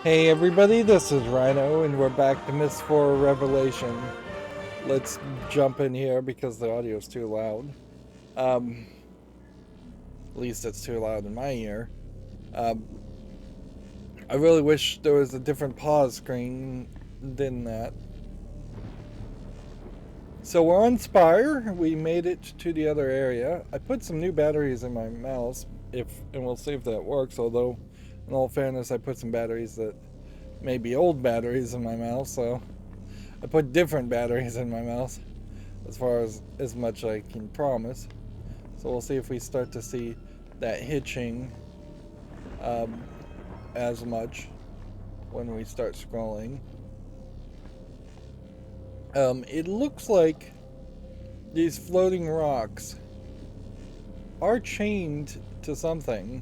Hey everybody, this is Rydo, and we're back to Myst IV Revelation. Let's jump in here because the audio is too loud. At least it's too loud in my ear. Um, I really wish there was a different pause screen than that. So we're on Spire. We made it to the other area. I put some new batteries in my mouse, and we'll see if that works. Although, in all fairness, I put some batteries that may be old batteries in my mouse, so I put different batteries in my mouse as far as much I can promise. So we'll see if we start to see that hitching as much when we start scrolling. It looks like these floating rocks are chained to something.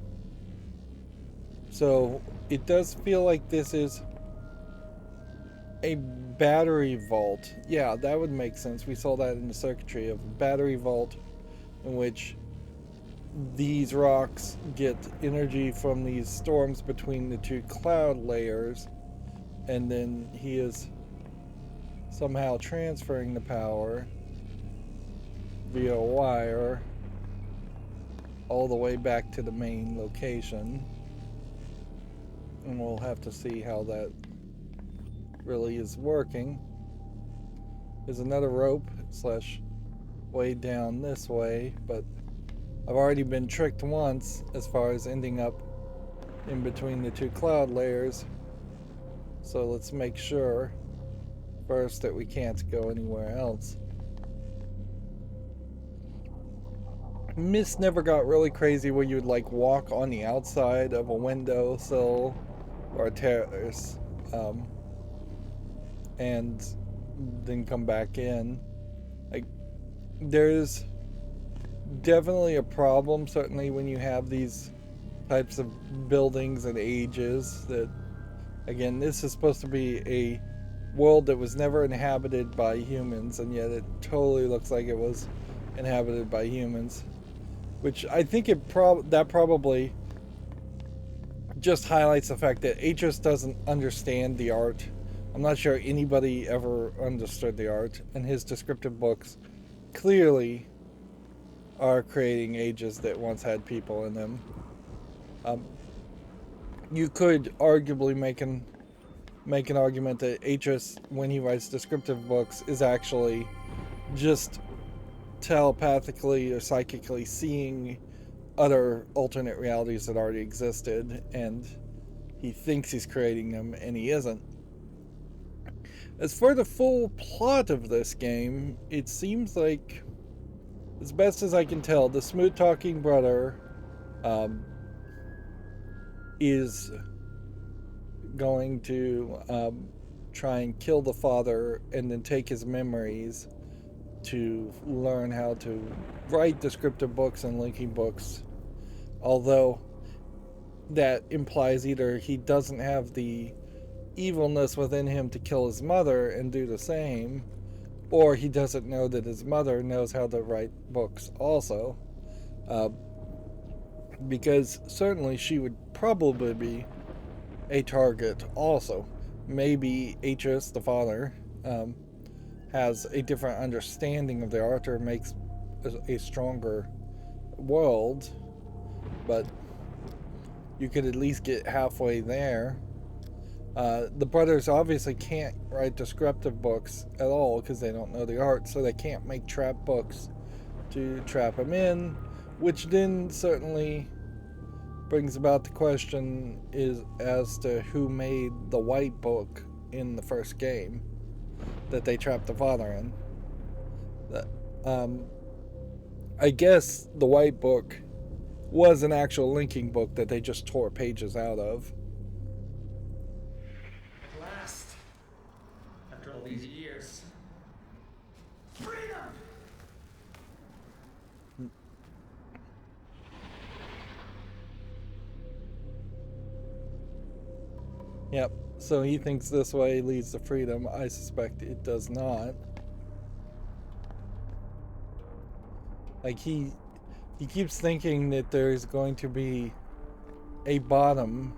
So it does feel like this is a battery vault. Yeah, that would make sense. We saw that in the circuitry of a battery vault in which these rocks get energy from these storms between the two cloud layers, and then he is somehow transferring the power via wire all the way back to the main location. And we'll have to see how that really is working. There's another rope slash way down this way, but I've already been tricked once as far as ending up in between the two cloud layers. So let's make sure first that we can't go anywhere else. Myst never got really crazy where you'd like walk on the outside of a windowsill or a terrace and then come back in. Like, there's definitely a problem, certainly when you have these types of buildings and ages, that again, this is supposed to be a world that was never inhabited by humans, and yet it totally looks like it was inhabited by humans, which I think that probably just highlights the fact that Atris doesn't understand the art. I'm not sure anybody ever understood the art, and his descriptive books clearly are creating ages that once had people in them. You could arguably make an argument that Atris, when he writes descriptive books, is actually just telepathically or psychically seeing other alternate realities that already existed, and he thinks he's creating them, and he isn't. As for the full plot of this game, it seems like, as best as I can tell, the smooth talking brother is going to try and kill the father and then take his memories to learn how to write descriptive books and linking books. Although that implies either he doesn't have the evilness within him to kill his mother and do the same, or he doesn't know that his mother knows how to write books also. Because certainly she would probably be a target also. Maybe Atris, the father, has a different understanding of the art or makes a stronger world, but you could at least get halfway there. The brothers obviously can't write descriptive books at all because they don't know the art, so they can't make trap books to trap him in, which then certainly brings about the question is as to who made the white book in the first game that they trapped the father in. I guess the white book was an actual linking book that they just tore pages out of. At last, after all these years. Freedom! Yep, so he thinks this way leads to freedom. I suspect it does not. Like, he keeps thinking that there's going to be a bottom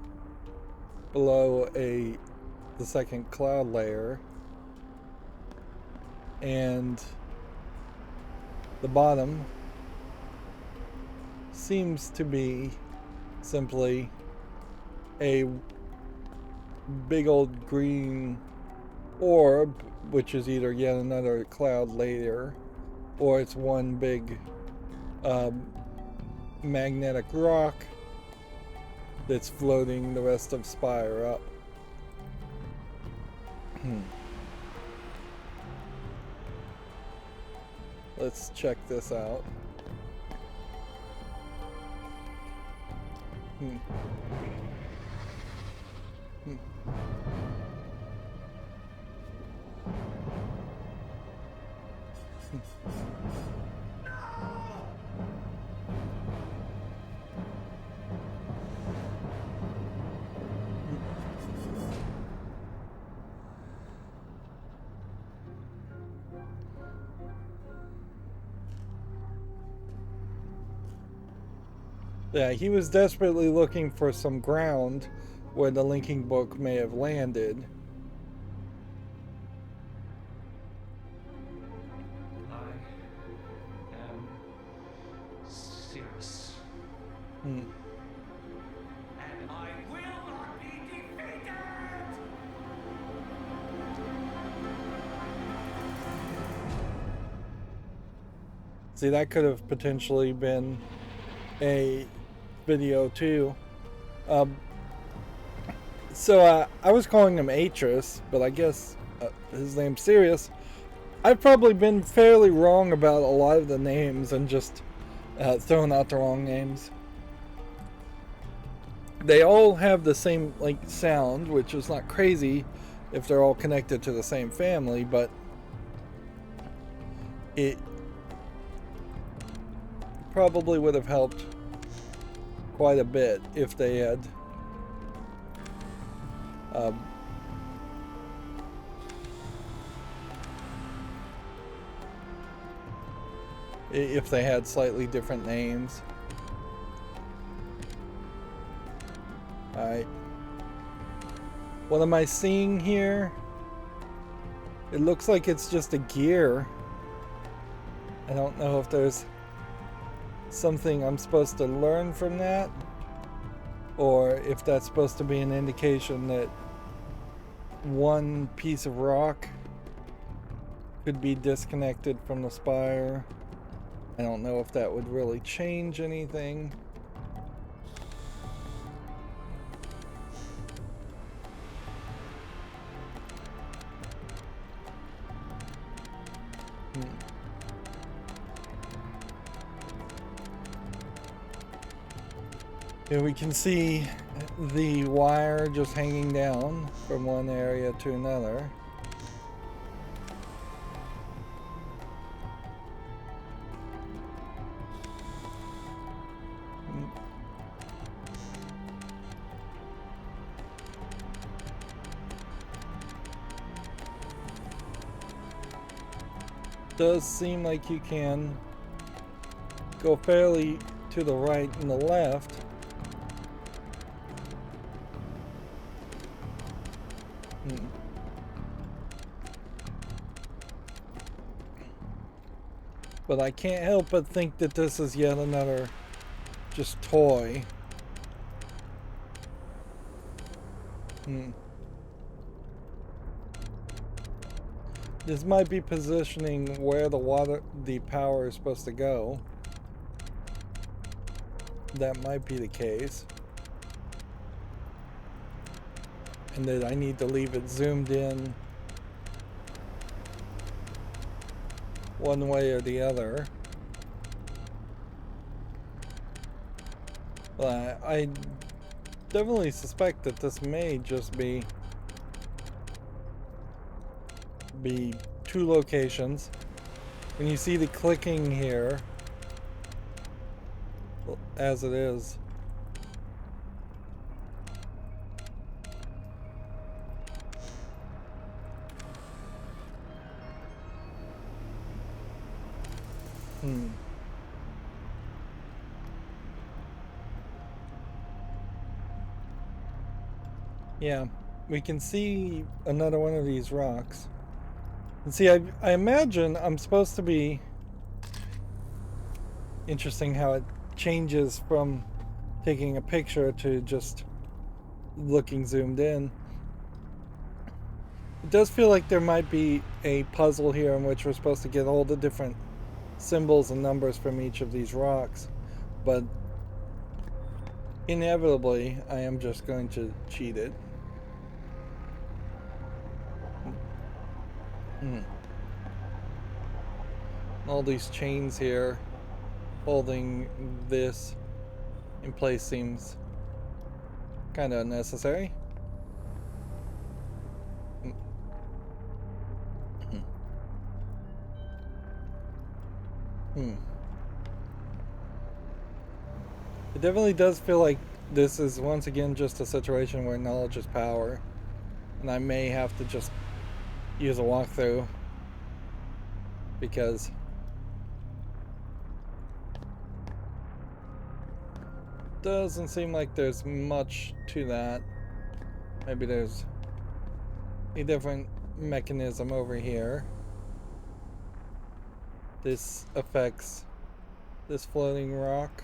below the second cloud layer, and the bottom seems to be simply a big old green orb, which is either yet another cloud layer, or it's one big magnetic rock that's floating the rest of Spire up. Let's check this out. Yeah, he was desperately looking for some ground where the linking book may have landed. I am serious. Hmm. And I will not be defeated! See, that could have potentially been a video too. So I was calling him Atris, but I guess his name's Sirius. I've probably been fairly wrong about a lot of the names and just thrown out the wrong names. They all have the same like sound, which is not crazy if they're all connected to the same family, but it probably would have helped quite a bit if they had if they had slightly different names. Alright. What am I seeing here? It looks like it's just a gear. I don't know if there's something I'm supposed to learn from that, or if that's supposed to be an indication that one piece of rock could be disconnected from the spire. I don't know if that would really change anything. Here we can see the wire just hanging down from one area to another. Does seem like you can go fairly to the right and the left. But I can't help but think that this is yet another just toy. This might be positioning where the power is supposed to go. That might be the case. And that I need to leave it zoomed in one way or the other. But I definitely suspect that this may just be two locations. When you see the clicking here, as it is, Yeah, we can see another one of these rocks. And see, I imagine I'm supposed to be... Interesting how it changes from taking a picture to just looking zoomed in. It does feel like there might be a puzzle here in which we're supposed to get all the different symbols and numbers from each of these rocks, but inevitably I am just going to cheat it. All these chains here holding this in place seems kind of unnecessary. It definitely does feel like this is once again just a situation where knowledge is power, and I may have to just use a walkthrough because doesn't seem like there's much to that. Maybe there's a different mechanism over here. This affects this floating rock.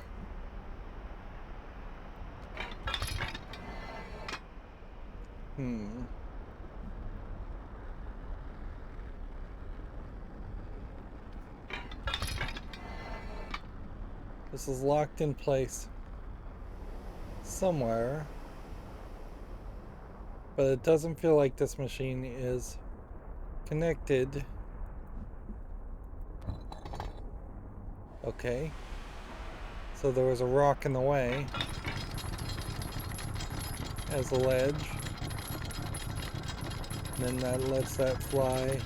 This is locked in place somewhere, but it doesn't feel like this machine is connected. Okay, so there was a rock in the way as a ledge, and then that lets that fly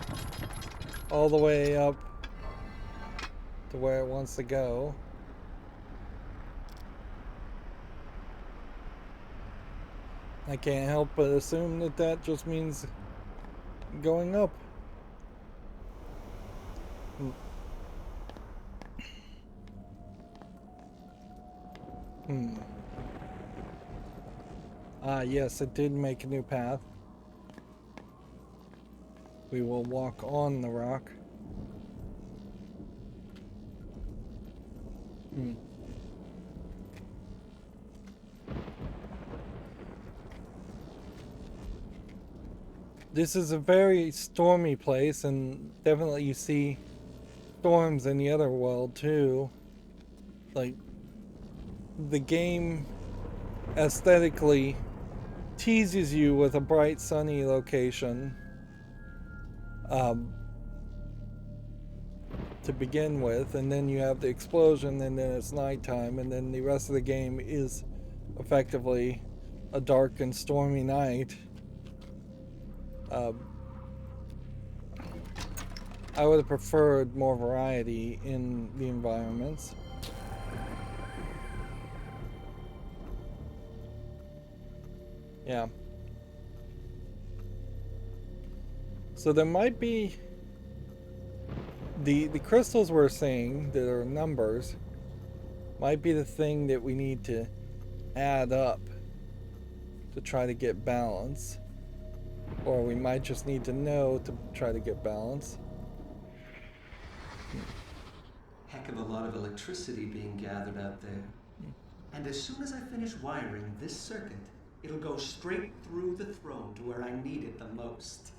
all the way up to where it wants to go. I can't help but assume that that just means going up. Ah, yes, it did make a new path. We will walk on the rock. This is a very stormy place, and definitely you see storms in the other world too. Like, the game aesthetically teases you with a bright sunny location to begin with, and then you have the explosion, and then it's nighttime, and then the rest of the game is effectively a dark and stormy night. I would have preferred more variety in the environments. Yeah. So there might be the crystals we're seeing that are numbers might be the thing that we need to add up to try to get balance. Or we might just need to know to try to get balance. Heck of a lot of electricity being gathered out there. And as soon as I finish wiring this circuit, it'll go straight through the throne to where I need it the most.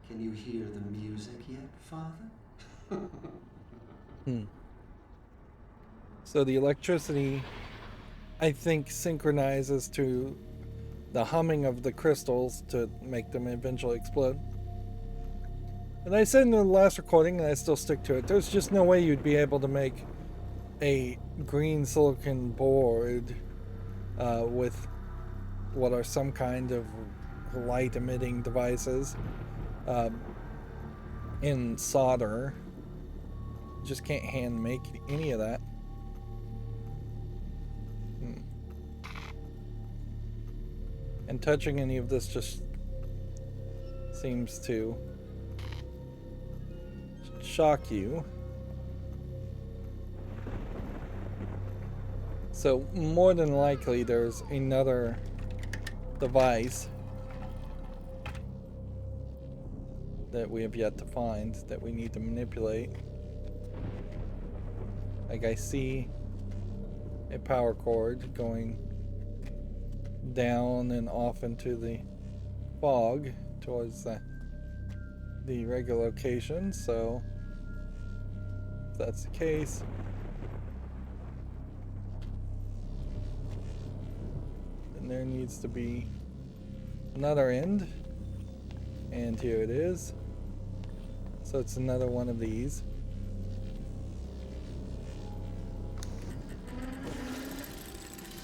Can you hear the music yet, Father? So the electricity, I think, synchronizes to the humming of the crystals to make them eventually explode. And I said in the last recording, and I still stick to it, there's just no way you'd be able to make a green silicon board with what are some kind of light emitting devices in solder. You just can't hand make any of that. And touching any of this just seems to shock you. So more than likely there's another device that we have yet to find that we need to manipulate. Like, I see a power cord going down and off into the fog towards the regular location, so if that's the case, then there needs to be another end, and here it is. So it's another one of these.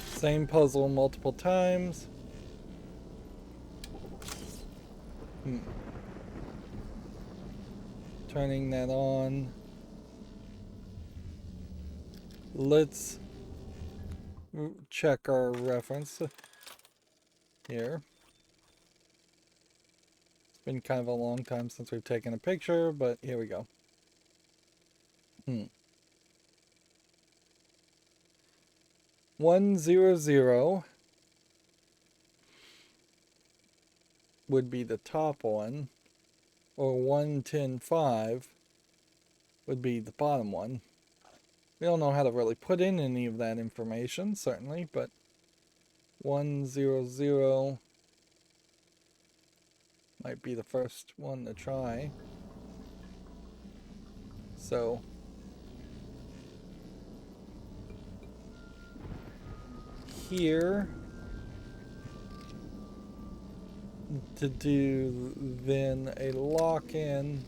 Same puzzle multiple times. Turning that on. Let's check our reference here. It's been kind of a long time since we've taken a picture, but here we go. 100 would be the top one, or 1105 would be the bottom one. We don't know how to really put in any of that information, certainly, but 100 might be the first one to try. So here to do then a lock-in.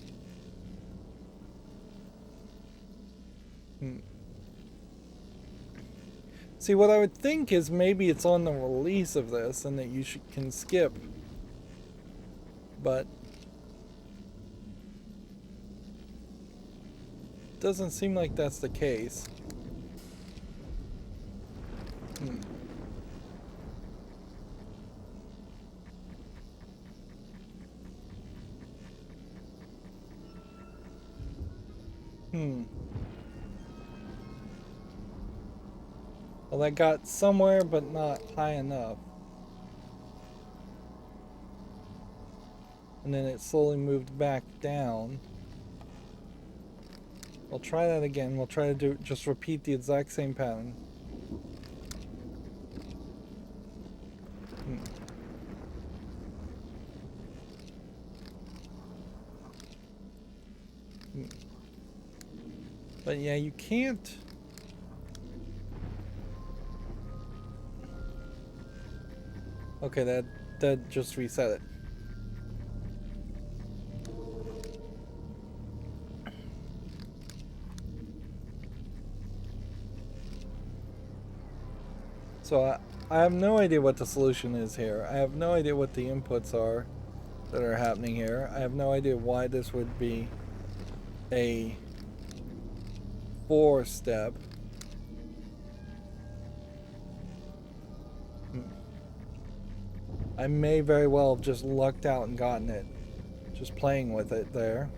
See, what I would think is maybe it's on the release of this and that you can skip, but doesn't seem like that's the case. Well, that got somewhere, but not high enough. And then it slowly moved back down. We'll try that again. We'll try to just repeat the exact same pattern. But yeah, you can't. Okay, that just reset it. So I have no idea what the solution is here. I have no idea what the inputs are that are happening here. I have no idea why this would be a 4-step. I may very well have just lucked out and gotten it. Just playing with it there.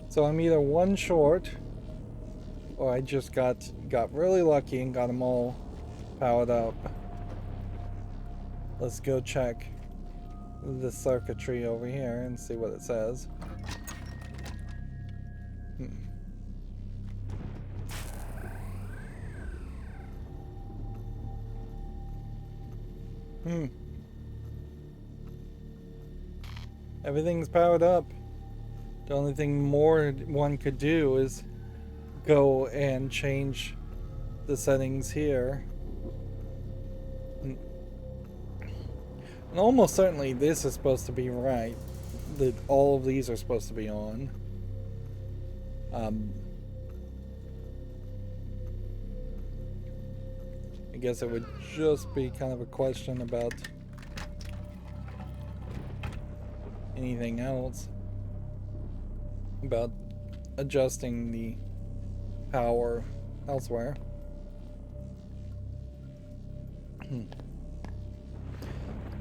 So I'm either one short, or I just got really lucky and got them all powered up. Let's go check the circuitry over here and see what it says. Everything's powered up. The only thing more one could do is go and change the settings here. And almost certainly this is supposed to be right. That all of these are supposed to be on. I guess it would just be kind of a question about anything else. About adjusting the power elsewhere.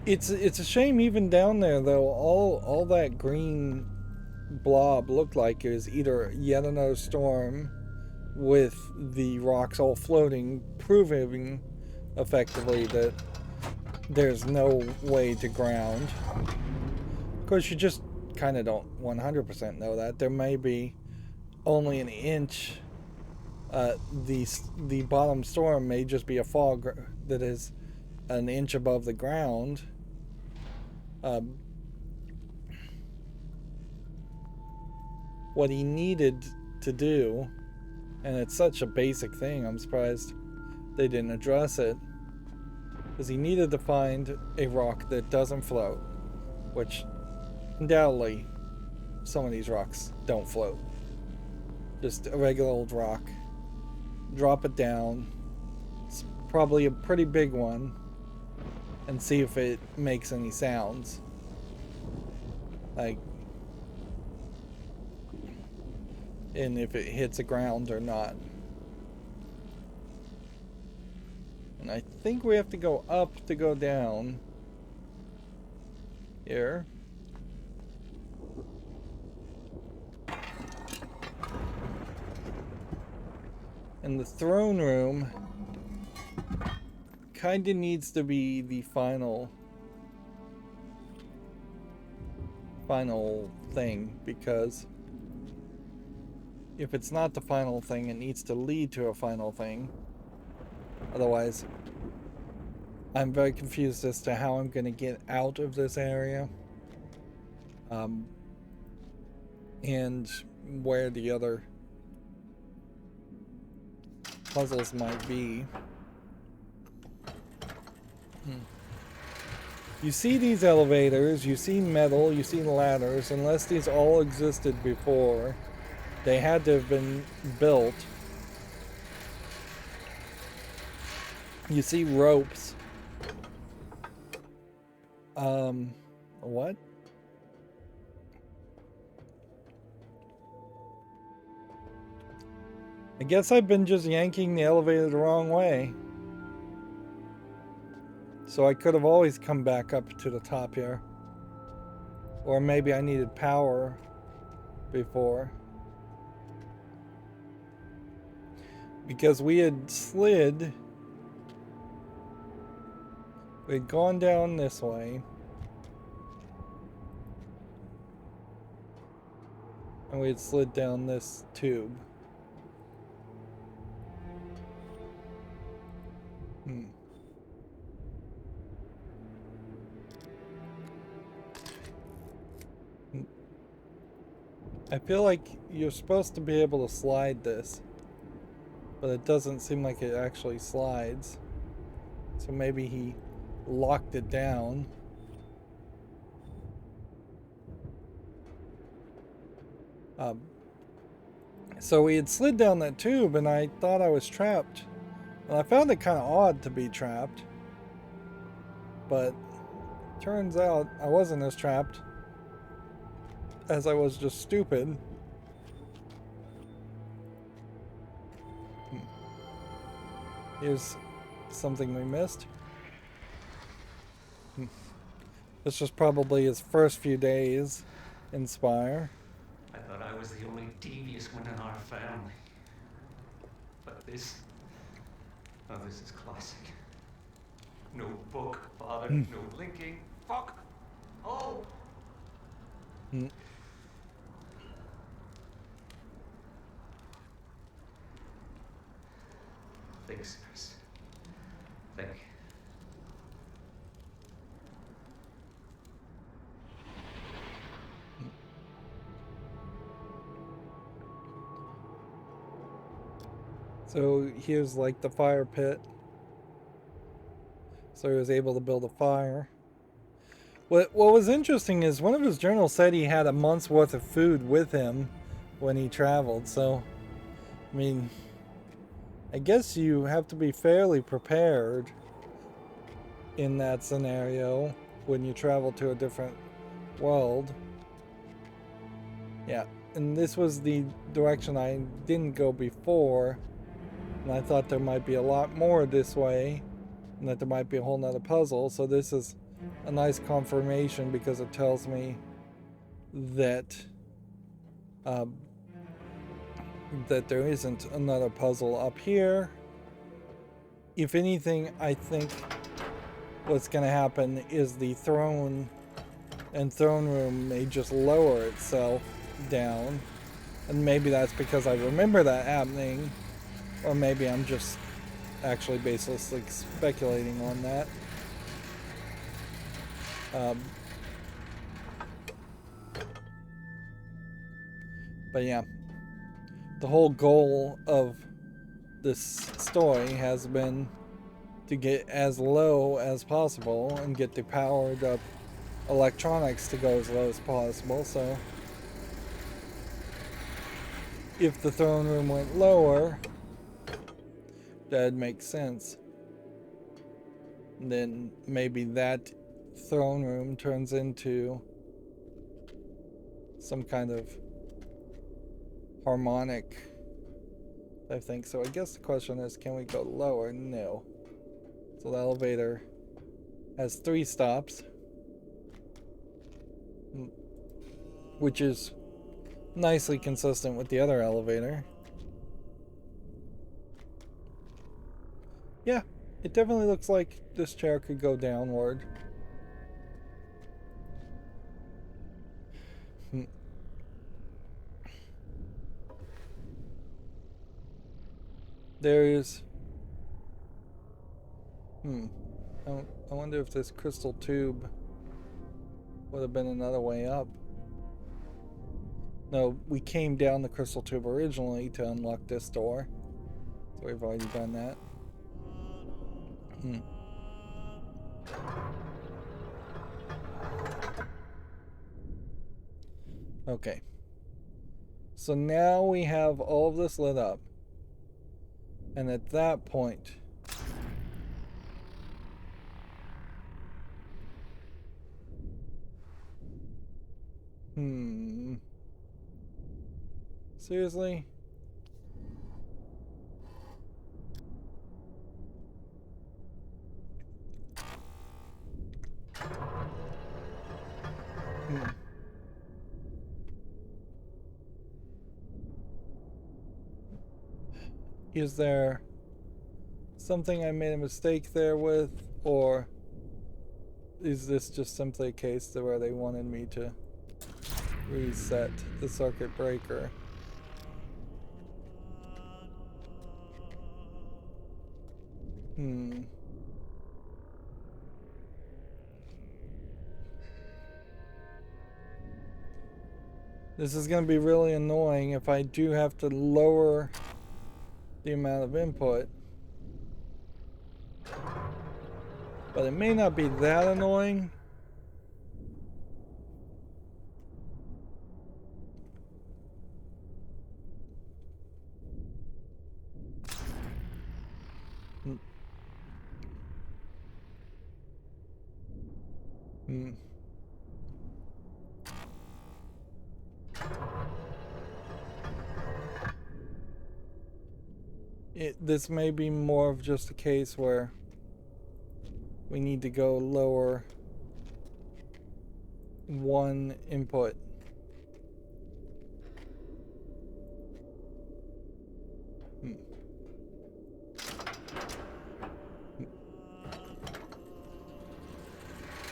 It's a shame even down there though. All that green blob looked like it was either yet another storm with the rocks all floating, proving effectively that there's no way to ground. Of course, you just kind of don't 100% know that. There may be only an inch. The bottom storm may just be a fog that is an inch above the ground. What he needed to do, and it's such a basic thing, I'm surprised they didn't address it, is he needed to find a rock that doesn't float, which undoubtedly some of these rocks don't float. Just a regular old rock. Drop it down. It's probably a pretty big one. And see if it makes any sounds. Like, and if it hits the ground or not. And I think we have to go up to go down. Here. And the throne room kinda needs to be the final thing, because if it's not the final thing, it needs to lead to a final thing. Otherwise, I'm very confused as to how I'm going to get out of this area. And where the other puzzles might be. You see these elevators, you see metal, you see ladders. Unless these all existed before, they had to have been built. You see ropes. What? I guess I've been just yanking the elevator the wrong way. So I could have always come back up to the top here. Or maybe I needed power before. Because we had slid. We'd gone down this way. And we had slid down this tube. I feel like you're supposed to be able to slide this, but it doesn't seem like it actually slides. So maybe he locked it down. So we had slid down that tube and I thought I was trapped. And I found it kind of odd to be trapped. But turns out I wasn't as trapped as I was just stupid. Here's something we missed. This was probably his first few days in Spire. I thought I was the only devious one in our family. But this... Oh, this is classic. No book, father, no linking. Fuck! Oh! Thanks, Chris. Thank you. So here's like the fire pit. So he was able to build a fire. What was interesting is one of his journals said he had a month's worth of food with him when he traveled. So, I mean, I guess you have to be fairly prepared in that scenario when you travel to a different world. Yeah, and this was the direction I didn't go before. And I thought there might be a lot more this way. And that there might be a whole nother puzzle. So this is a nice confirmation because it tells me that that there isn't another puzzle up here. If anything, I think what's going to happen is the throne and throne room may just lower itself down, and maybe that's because I remember that happening, or maybe I'm just actually baselessly speculating on that. But yeah, the whole goal of this story has been to get as low as possible and get the powered up electronics to go as low as possible. So if the throne room went lower, that'd make sense. And then maybe that throne room turns into some kind of harmonic, I think. So I guess the question is, can we go lower? No. So the elevator has 3 stops, which is nicely consistent with the other elevator. Yeah, it definitely looks like this chair could go downward. There's... I wonder if this crystal tube would have been another way up. No, we came down the crystal tube originally to unlock this door. So we've already done that. Okay. So now we have all of this lit up. And at that point... Seriously? Is there something I made a mistake there with, or is this just simply a case where they wanted me to reset the circuit breaker? This is going to be really annoying if I do have to lower the amount of input. But it may not be that annoying. This may be more of just a case where we need to go lower one input.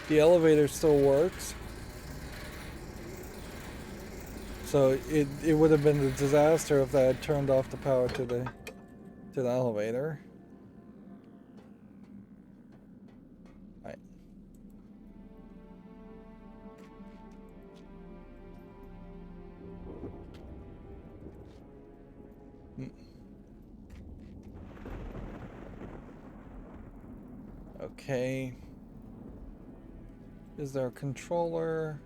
The elevator still works. So it would have been a disaster if I had turned off the power to the elevator. Right. Okay. Is there a controller?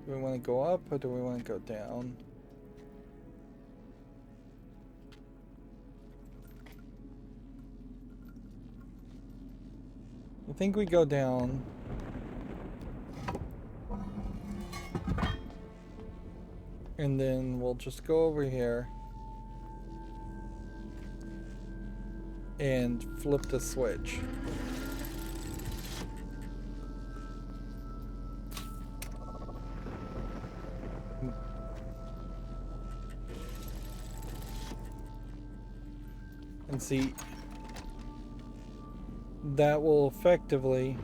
Do we want to go up or do we want to go down? I think we go down. And then we'll just go over here and flip the switch. And see, that will effectively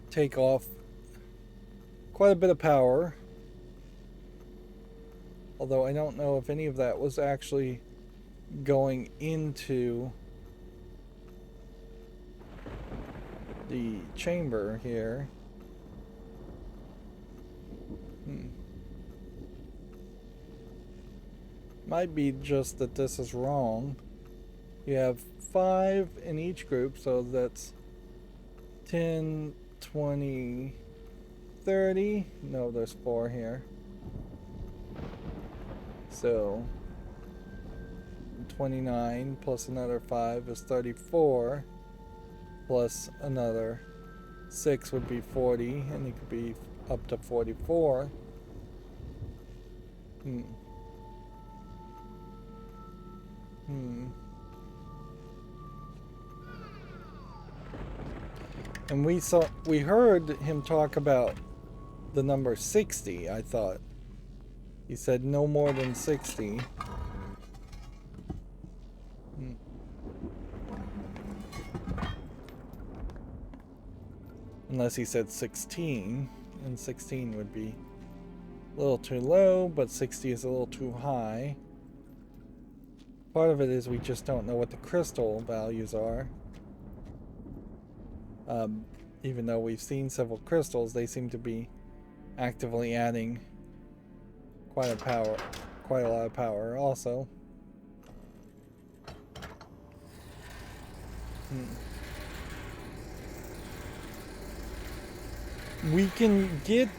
take off quite a bit of power. Although I don't know if any of that was actually going into the chamber here. Might be just that this is wrong. You have 5 in each group, so that's 10, 20, 30. No, there's 4 here. So 29 plus another 5 is 34. Plus another 6 would be 40, and it could be up to 44. And we heard him talk about the number 60, I thought. He said no more than 60. Unless he said 16, and 16 would be a little too low, but 60 is a little too high. Part of it is we just don't know what the crystal values are. Even though we've seen several crystals, they seem to be actively adding quite a lot of power also. We can get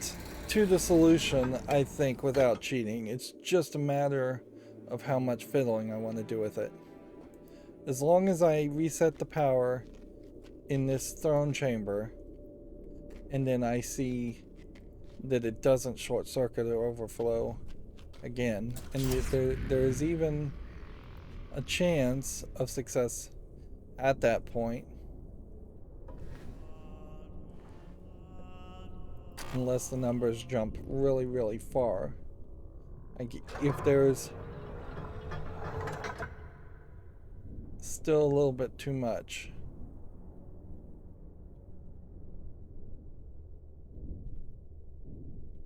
to the solution, I think, without cheating. It's just a matter of how much fiddling I want to do with it. As long as I reset the power in this throne chamber, and then I see that it doesn't short circuit or overflow again, and there is even a chance of success at that point, unless the numbers jump really, really far. If there's still a little bit too much,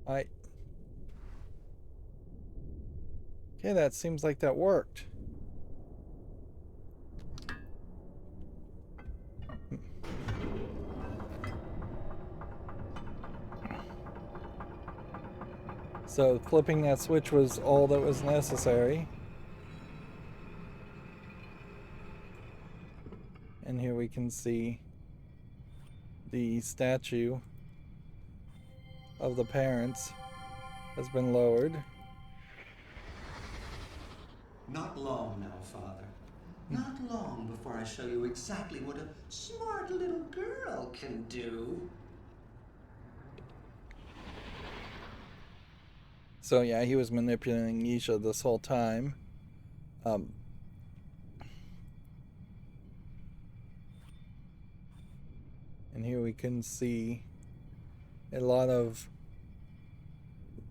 okay, that seems like that worked. So flipping that switch was all that was necessary. And here we can see the statue of the parents has been lowered. Not long now, Father. Not long before I show you exactly what a smart little girl can do. So yeah, he was manipulating Isha this whole time. And here we can see a lot of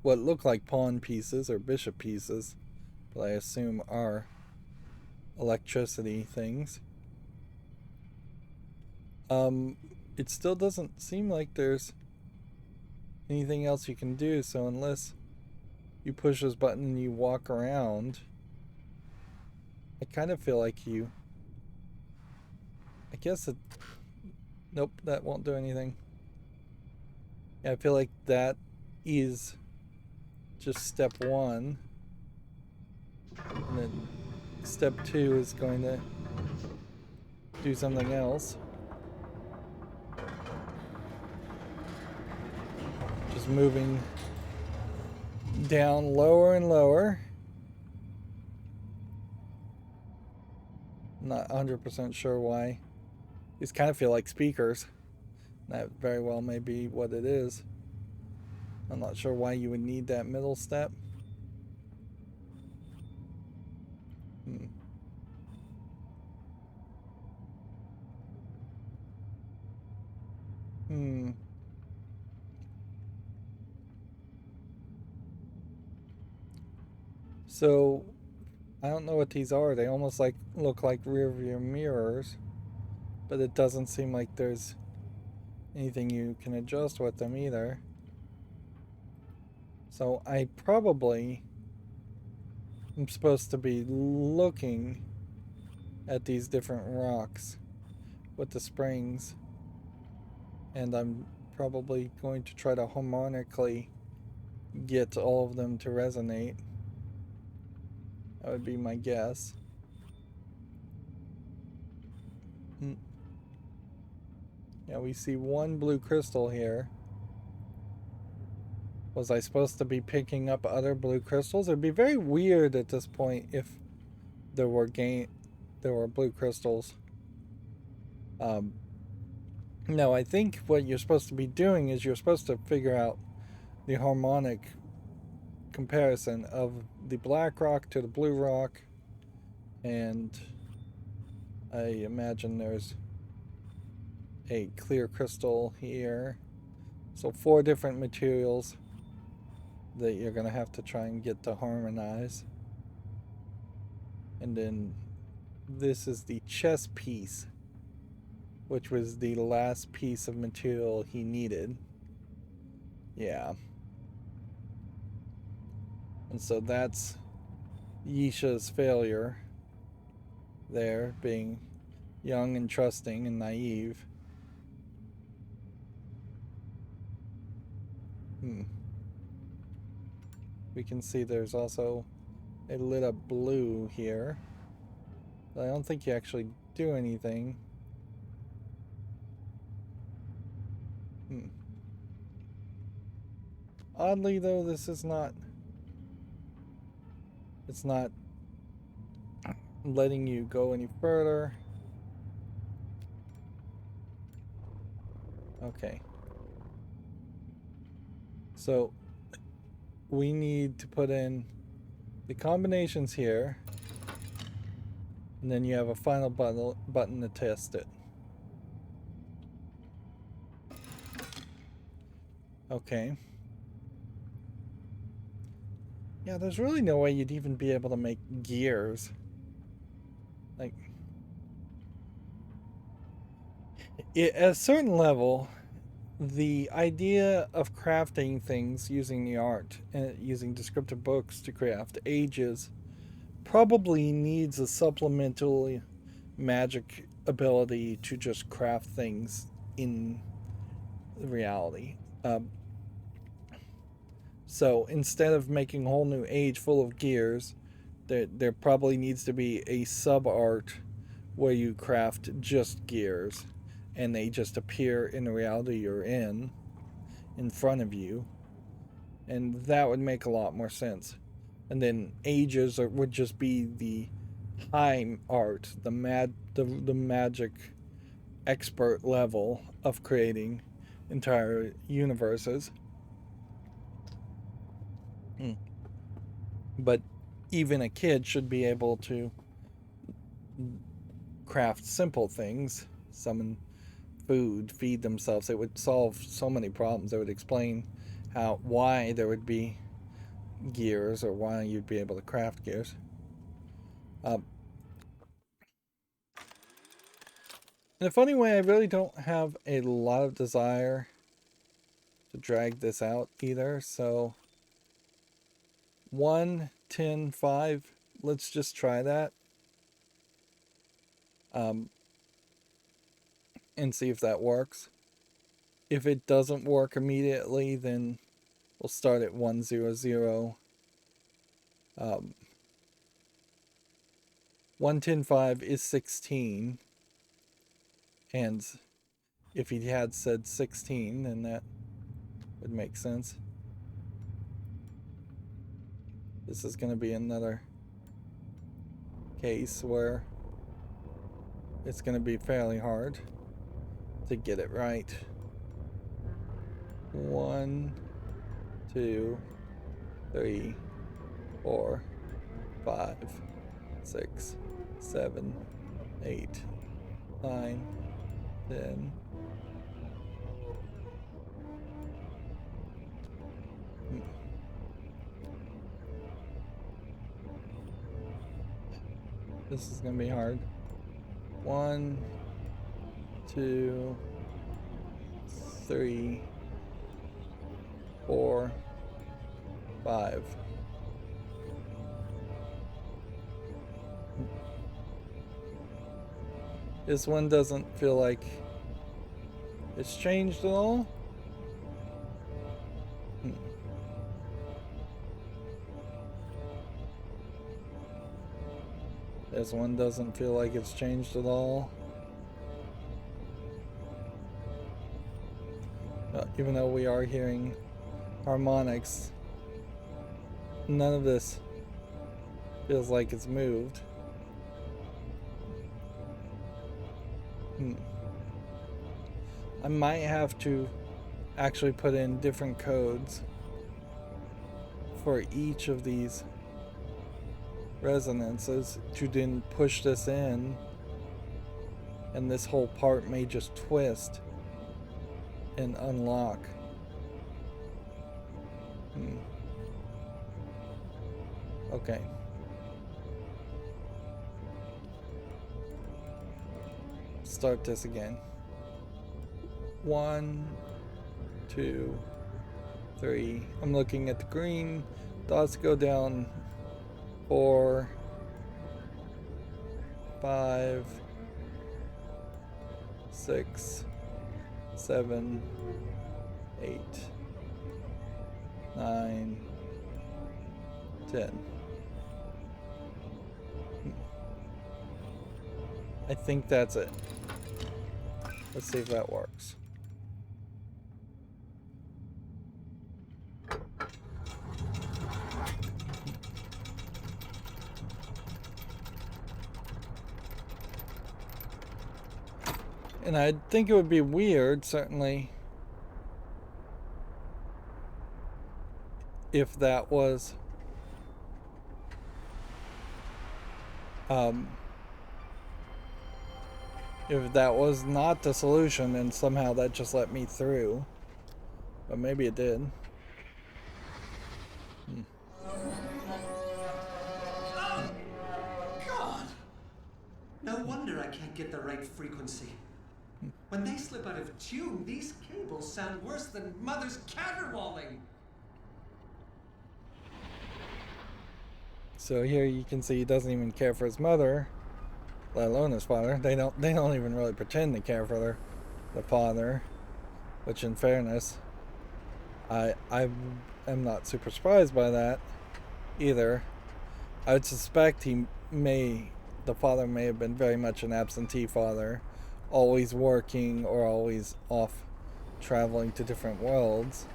what look like pawn pieces or bishop pieces, but I assume are electricity things. It still doesn't seem like there's anything else you can do, so unless you push this button and you walk around, I kind of feel like I guess it, nope, that won't do anything. Yeah, I feel like that is just step 1, and then step 2 is going to do something else. Just moving down lower and lower. Not 100% sure why. These kind of feel like speakers. That very well may be what it is. I'm not sure why you would need that middle step. So, I don't know what these are. They almost like look like rear view mirrors, but it doesn't seem like there's anything you can adjust with them either. So I probably am supposed to be looking at these different rocks with the springs, and I'm probably going to try to harmonically get all of them to resonate. That would be my guess. Yeah, we see one blue crystal here. Was I supposed to be picking up other blue crystals? It'd be very weird at this point if there were blue crystals. No, I think what you're supposed to be doing is you're supposed to figure out the harmonic comparison of the black rock to the blue rock, and I imagine there's a clear crystal here. So 4 different materials that you're going to have to try and get to harmonize. And then this is the chess piece, which was the last piece of material he needed. Yeah. And so that's Yisha's failure there, being young and trusting and naive. We can see there's also a lit up blue here. I don't think you actually do anything. Oddly though, this is not... It's not letting you go any further. Okay. So we need to put in the combinations here, and then you have a final button to test it. Okay. Yeah, there's really no way you'd even be able to make gears. Like, at a certain level, the idea of crafting things using the art and using descriptive books to craft ages probably needs a supplemental magic ability to just craft things in reality. So instead of making a whole new age full of gears, there probably needs to be a sub art where you craft just gears and they just appear in the reality you're in front of you, and that would make a lot more sense. And then ages would just be the high art, the magic expert level of creating entire universes. But even a kid should be able to craft simple things, summon food, feed themselves. It would solve so many problems. It would explain why there would be gears, or why you'd be able to craft gears. In a funny way, I really don't have a lot of desire to drag this out either, so 1, 10, 5, let's just try that. And see if that works. If it doesn't work immediately, then we'll start at 100. 110.5 is 16, and if he had said 16, then that would make sense. This is going to be another case where it's going to be fairly hard to get it right. 1, 2, 3, 4, 5, 6, 7, 8, 9, 10. This is gonna be hard. 1, 2, 3, 4, 5. This one doesn't feel like it's changed at all. This one doesn't feel like it's changed at all. Even though we are hearing harmonics, none of this feels like it's moved. I might have to actually put in different codes for each of these resonances to then push this in, and this whole part may just twist and unlock. Okay. Start this again. 1, 2, 3. I'm looking at the green. Dots go down. 4, 5, 6, 7, 8, 9, 10. I think that's it. Let's see if that works. And I think it would be weird, certainly, if that was not the solution and somehow that just let me through. But maybe it did. God! No wonder I can't get the right frequency. When they slip out of tune, these cables sound worse than Mother's caterwauling. So here you can see he doesn't even care for his mother, let alone his father. They don't even really pretend to care for the father, which in fairness, I am not super surprised by that either. I would suspect the father may have been very much an absentee father, always working or always off traveling to different worlds.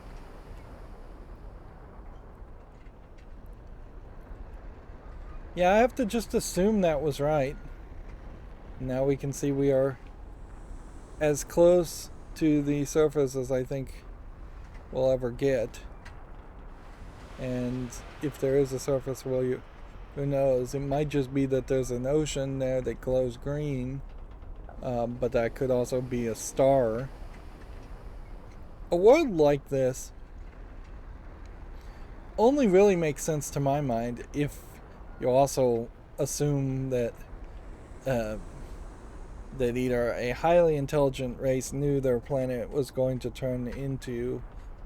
Yeah, I have to just assume that was right. Now we can see we are as close to the surface as I think we'll ever get. And if there is a surface, who knows? It might just be that there's an ocean there that glows green. But that could also be a star. A world like this only really makes sense to my mind if you also assume that that either a highly intelligent race knew their planet was going to turn into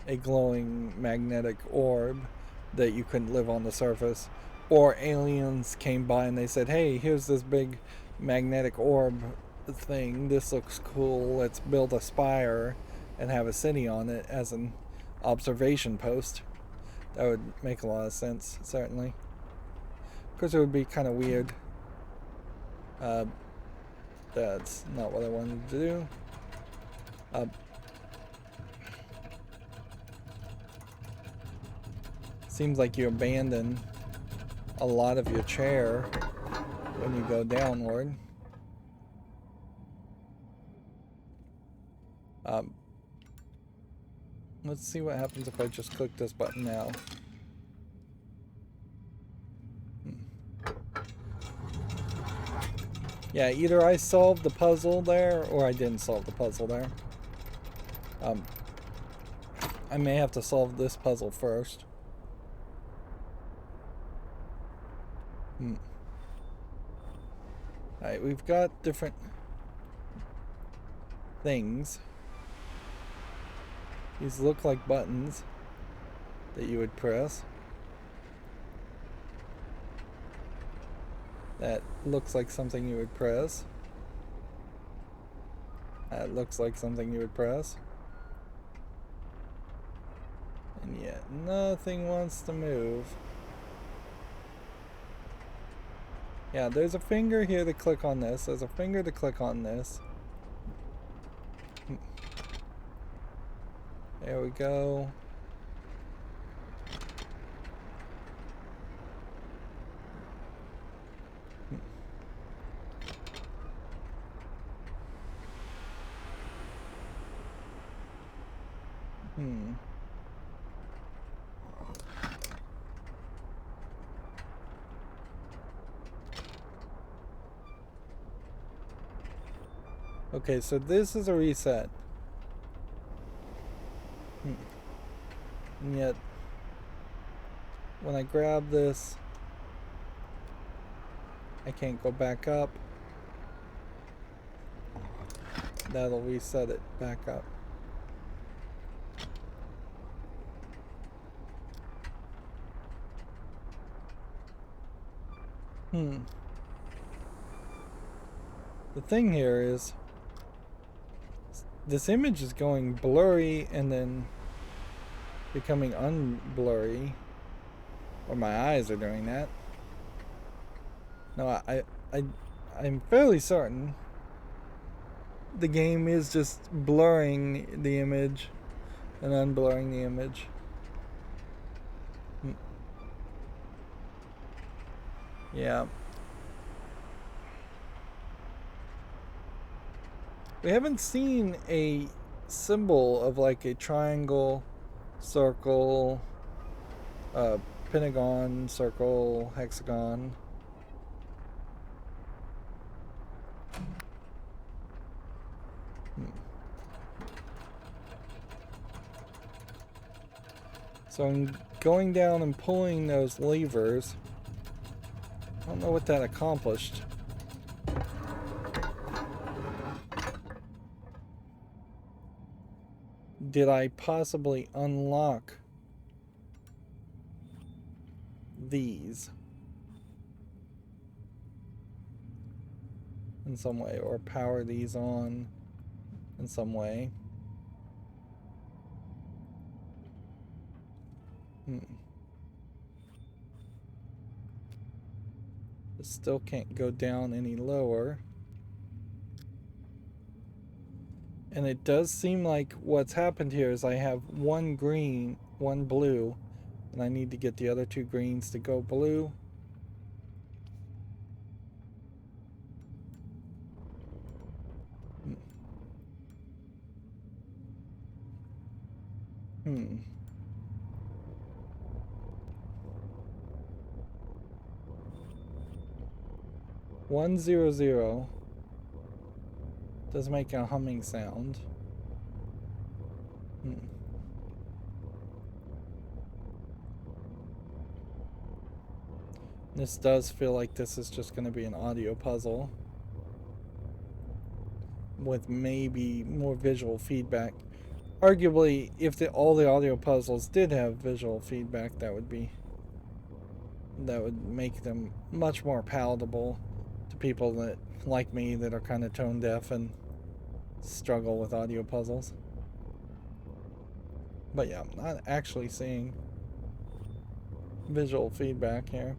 a glowing magnetic orb that you couldn't live on the surface, or aliens came by and they said, hey, here's this big magnetic orb thing, this looks cool, let's build a spire and have a city on it as an observation post. That would make a lot of sense, certainly. Of course, it would be kind of weird. That's not what I wanted to do. Seems like you abandon a lot of your chair when you go downward. Let's see what happens if I just click this button now. Yeah, either I solved the puzzle there or I didn't solve the puzzle there. I may have to solve this puzzle first. Alright, we've got different things. These look like buttons that you would press. That looks like something you would press. That looks like something you would press. And yet nothing wants to move. Yeah, there's a finger here to click on this. There's a finger to click on this. There we go. Okay, so this is a reset. And yet, when I grab this, I can't go back up. That'll reset it back up. The thing here is, this image is going blurry and then becoming unblurry. Or my eyes are doing that. No, I'm fairly certain the game is just blurring the image and unblurring the image. Yeah. We haven't seen a symbol of like a triangle, circle, pentagon, circle, hexagon. So I'm going down and pulling those levers. I don't know what that accomplished. Did I possibly unlock these in some way, or power these on in some way? Still can't go down any lower. And it does seem like what's happened here is I have one green, one blue, and I need to get the other two greens to go blue. Hmm. 100 does make a humming sound. This does feel like this is just going to be an audio puzzle with maybe more visual feedback. Arguably, if all the audio puzzles did have visual feedback, that would make them much more palatable to people that, like me, that are kind of tone deaf and struggle with audio puzzles. But yeah, I'm not actually seeing visual feedback here.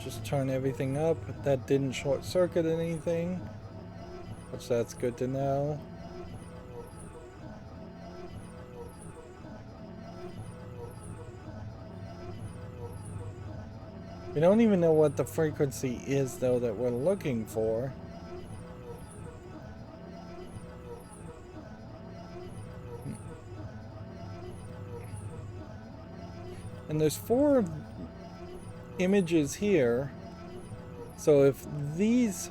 Just turn everything up. That didn't short circuit anything, which that's good to know. We don't even know what the frequency is, though, that we're looking for. And there's 4 images here. So if these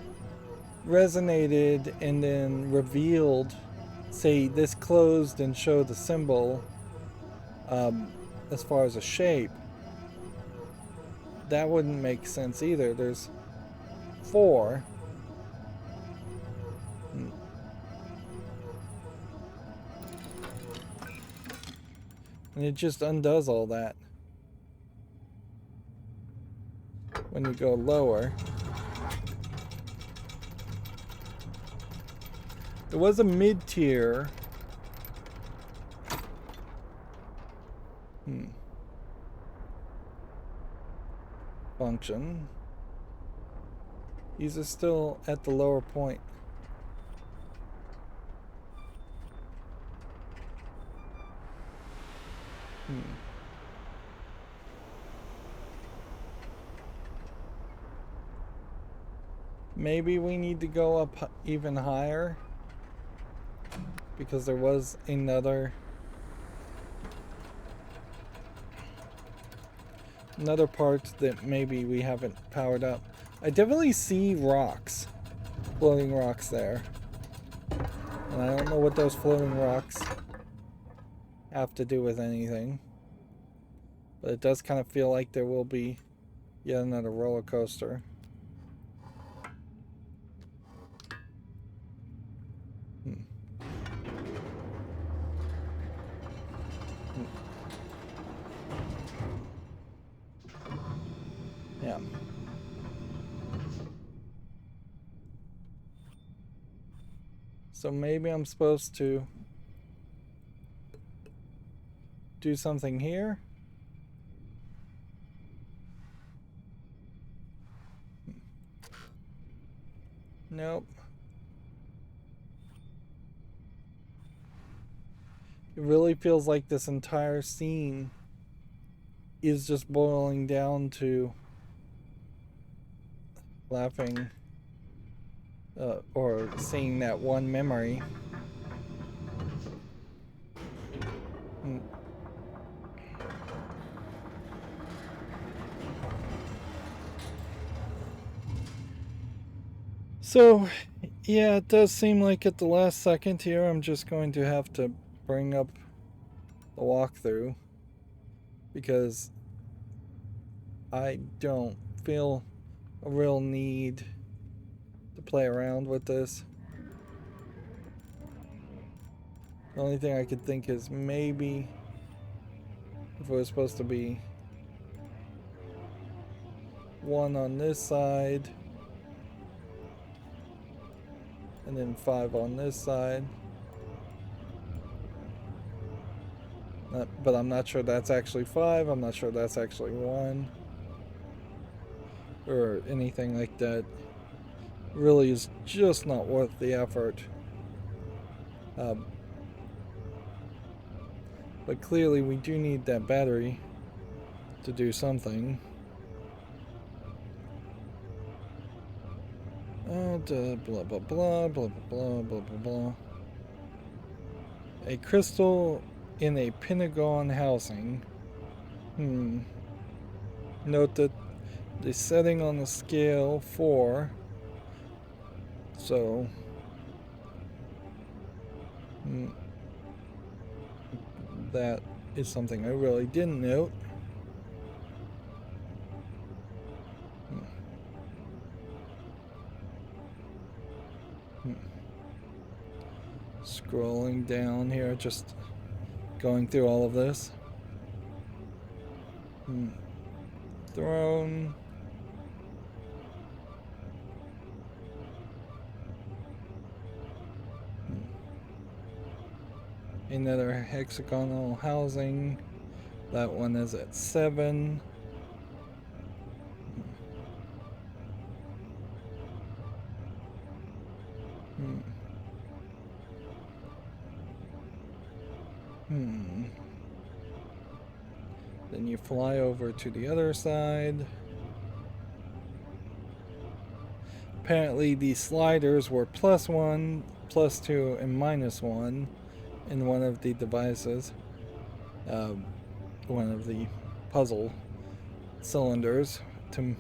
resonated and then revealed, say this closed and showed the symbol as far as a shape, that wouldn't make sense either. There's 4. And it just undoes all that when you go lower. There was a mid-tier. Function. These are still at the lower point. Maybe we need to go up even higher, because there was another part that maybe we haven't powered up. I definitely see rocks, floating rocks there, and I don't know what those floating rocks have to do with anything, but it does kind of feel like there will be yet another roller coaster. Yeah. So maybe I'm supposed to do something here. Nope. It really feels like this entire scene is just boiling down to laughing or seeing that one memory. So, yeah, it does seem like at the last second here I'm just going to have to bring up the walkthrough, because I don't feel a real need to play around with this. The only thing I could think is maybe if it was supposed to be 1 on this side and then 5 on this side. But I'm not sure that's actually 5. I'm not sure that's actually 1. Or anything like that. Really is just not worth the effort. But clearly we do need that battery to do something. Blah blah blah blah blah blah blah blah blah. A crystal in a pentagon housing. Note that the setting on the scale 4. So that is something I really didn't note. Scrolling down here, just going through all of this. Throne. Another hexagonal housing. That one is at 7. Then you fly over to the other side. apparently the sliders were +1, +2, and -1 in one of the devices. One of the puzzle cylinders to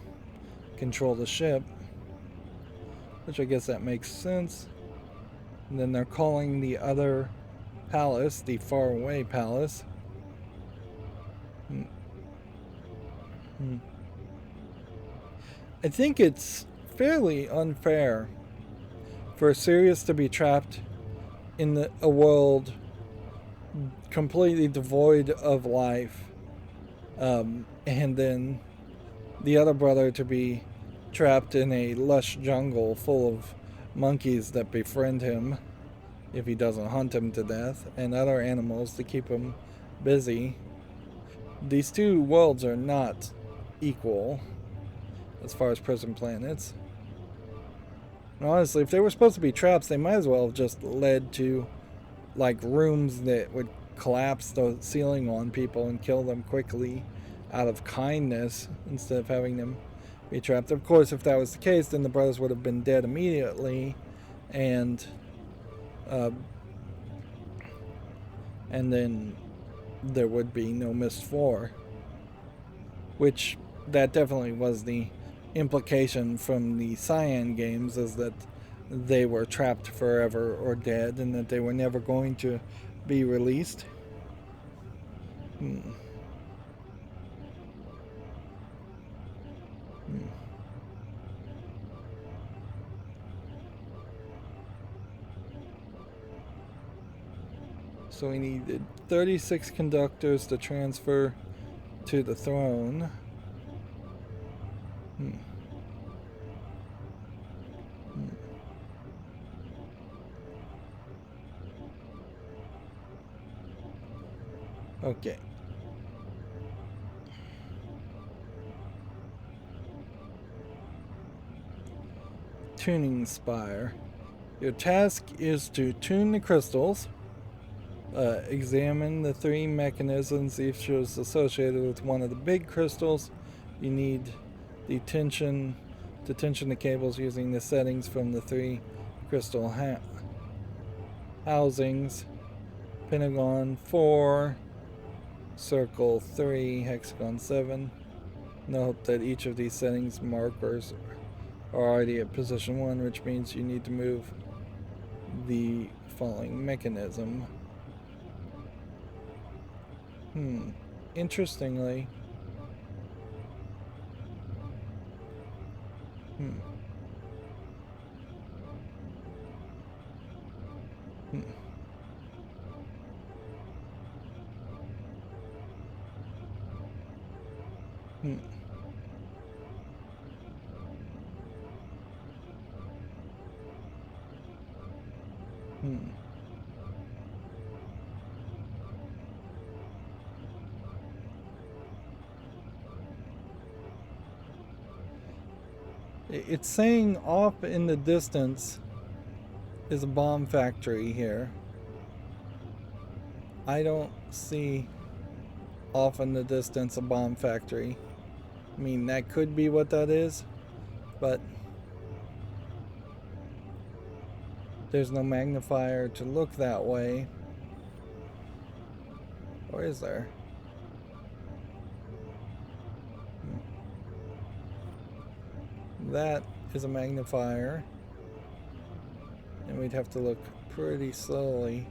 control the ship. Which I guess that makes sense. And then they're calling the other palace, the faraway palace. I think it's fairly unfair for Sirius to be trapped in a world completely devoid of life, and then the other brother to be trapped in a lush jungle full of monkeys that befriend him if he doesn't hunt him to death, and other animals to keep him busy. These two worlds are not equal as far as prison planets. And honestly, if they were supposed to be traps, they might as well have just led to like rooms that would collapse the ceiling on people and kill them quickly out of kindness instead of having them be trapped. Of course, if that was the case, then the brothers would have been dead immediately, and then there would be no Myst IV, which that definitely was the implication from the Cyan games, is that they were trapped forever or dead and that they were never going to be released. So we needed 36 conductors to transfer to the throne. Okay. Tuning spire. Your task is to tune the crystals. Examine the 3 mechanisms, each is associated with one of the big crystals. You need the tension to tension the cables using the settings from the 3 crystal housings. Pentagon 4, circle 3, hexagon 7. Note that each of these settings markers are already at position 1, which means you need to move the following mechanism. Interestingly, It's saying off in the distance is a bomb factory here. I don't see off in the distance a bomb factory. I mean, that could be what that is, but there's no magnifier to look that way. Or is there? That is a magnifier, and we'd have to look pretty slowly.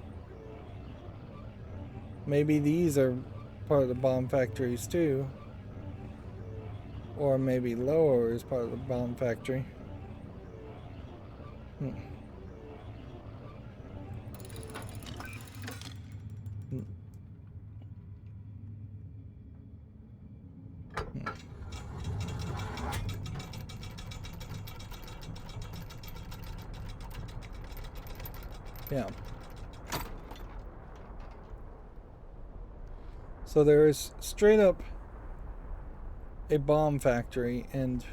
Maybe these are part of the bomb factories too, or maybe lower is part of the bomb factory. Yeah. So there is straight up a bomb factory, and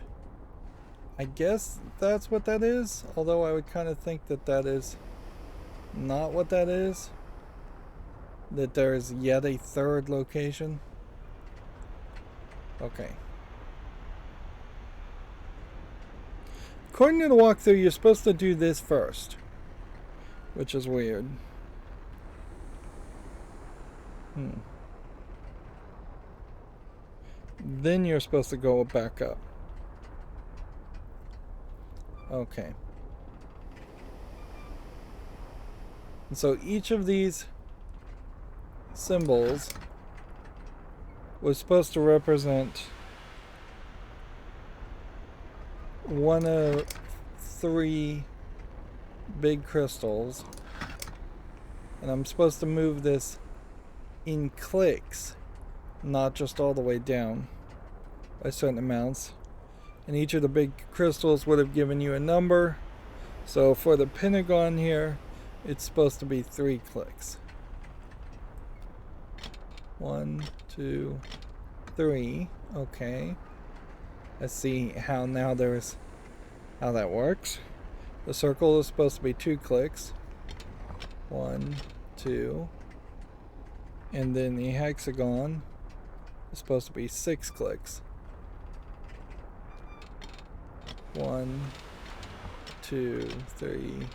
I guess that's what that is, although I would kind of think that that is not what that is, that there is yet a third location. Okay. according to the walkthrough, you're supposed to do this first, which is weird. Then you're supposed to go back up. Okay. And so each of these symbols was supposed to represent one of 3 big crystals. And I'm supposed to move this in clicks, not just all the way down by certain amounts. And each of the big crystals would have given you a number. So for the pentagon here, it's supposed to be 3 clicks. 1, 2, 3. Okay. Let's see how now there's how that works. The circle is supposed to be 2 clicks. 1, 2. And then the hexagon is supposed to be 6 clicks. 1, 2, 3,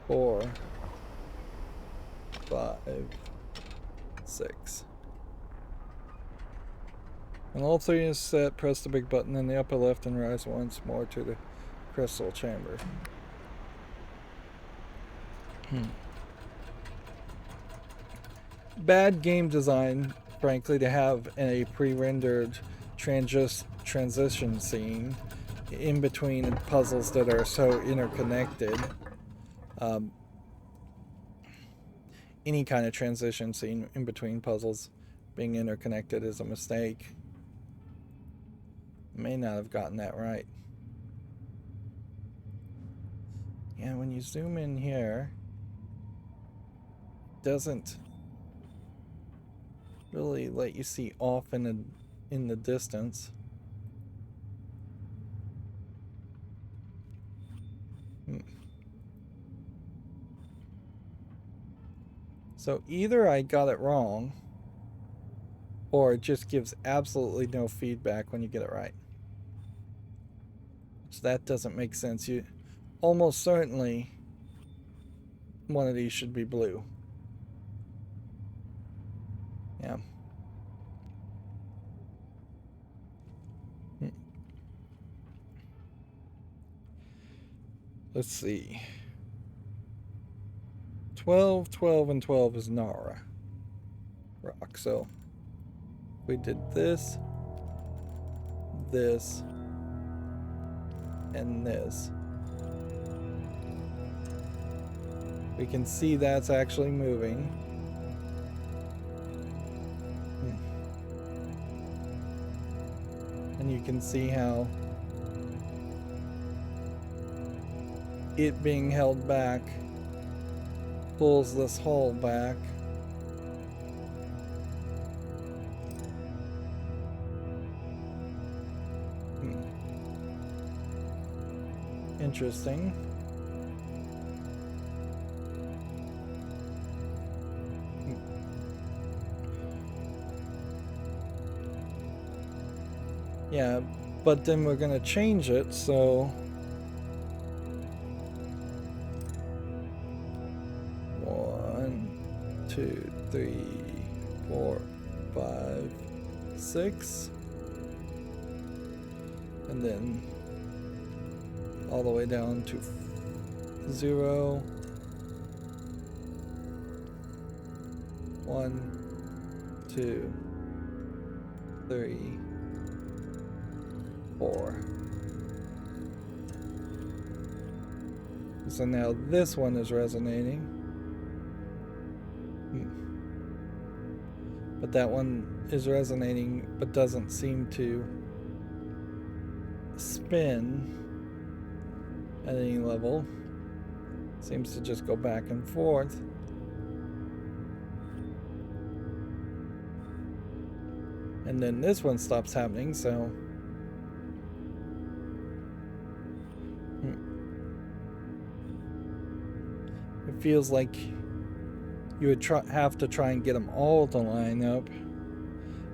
4, 5, 6. When all 3 is set, press the big button in the upper left and rise once more to the crystal chamber. Bad game design, frankly, to have a pre-rendered transition scene in between puzzles that are so interconnected. Any kind of transition scene in between puzzles being interconnected is a mistake. May not have gotten that right. Yeah, when you zoom in here, it doesn't really let you see off in the distance. So either I got it wrong, or it just gives absolutely no feedback when you get it right. So that doesn't make sense. You almost certainly one of these should be blue. Yeah. Let's see. 12, 12, and 12 is Nara rock. So we did this, this, and this. We can see that's actually moving. And you can see how it being held back pulls this hole back. Interesting. Yeah, but then we're gonna change it, so 1, 2, 3, 4, 5, 6, and then all the way down to 0, 1, 2, 3, 4. So now this one is resonating. But that one is resonating but doesn't seem to spin at any level. Seems to just go back and forth. And then this one stops happening, so it feels like you would have to try and get them all to line up.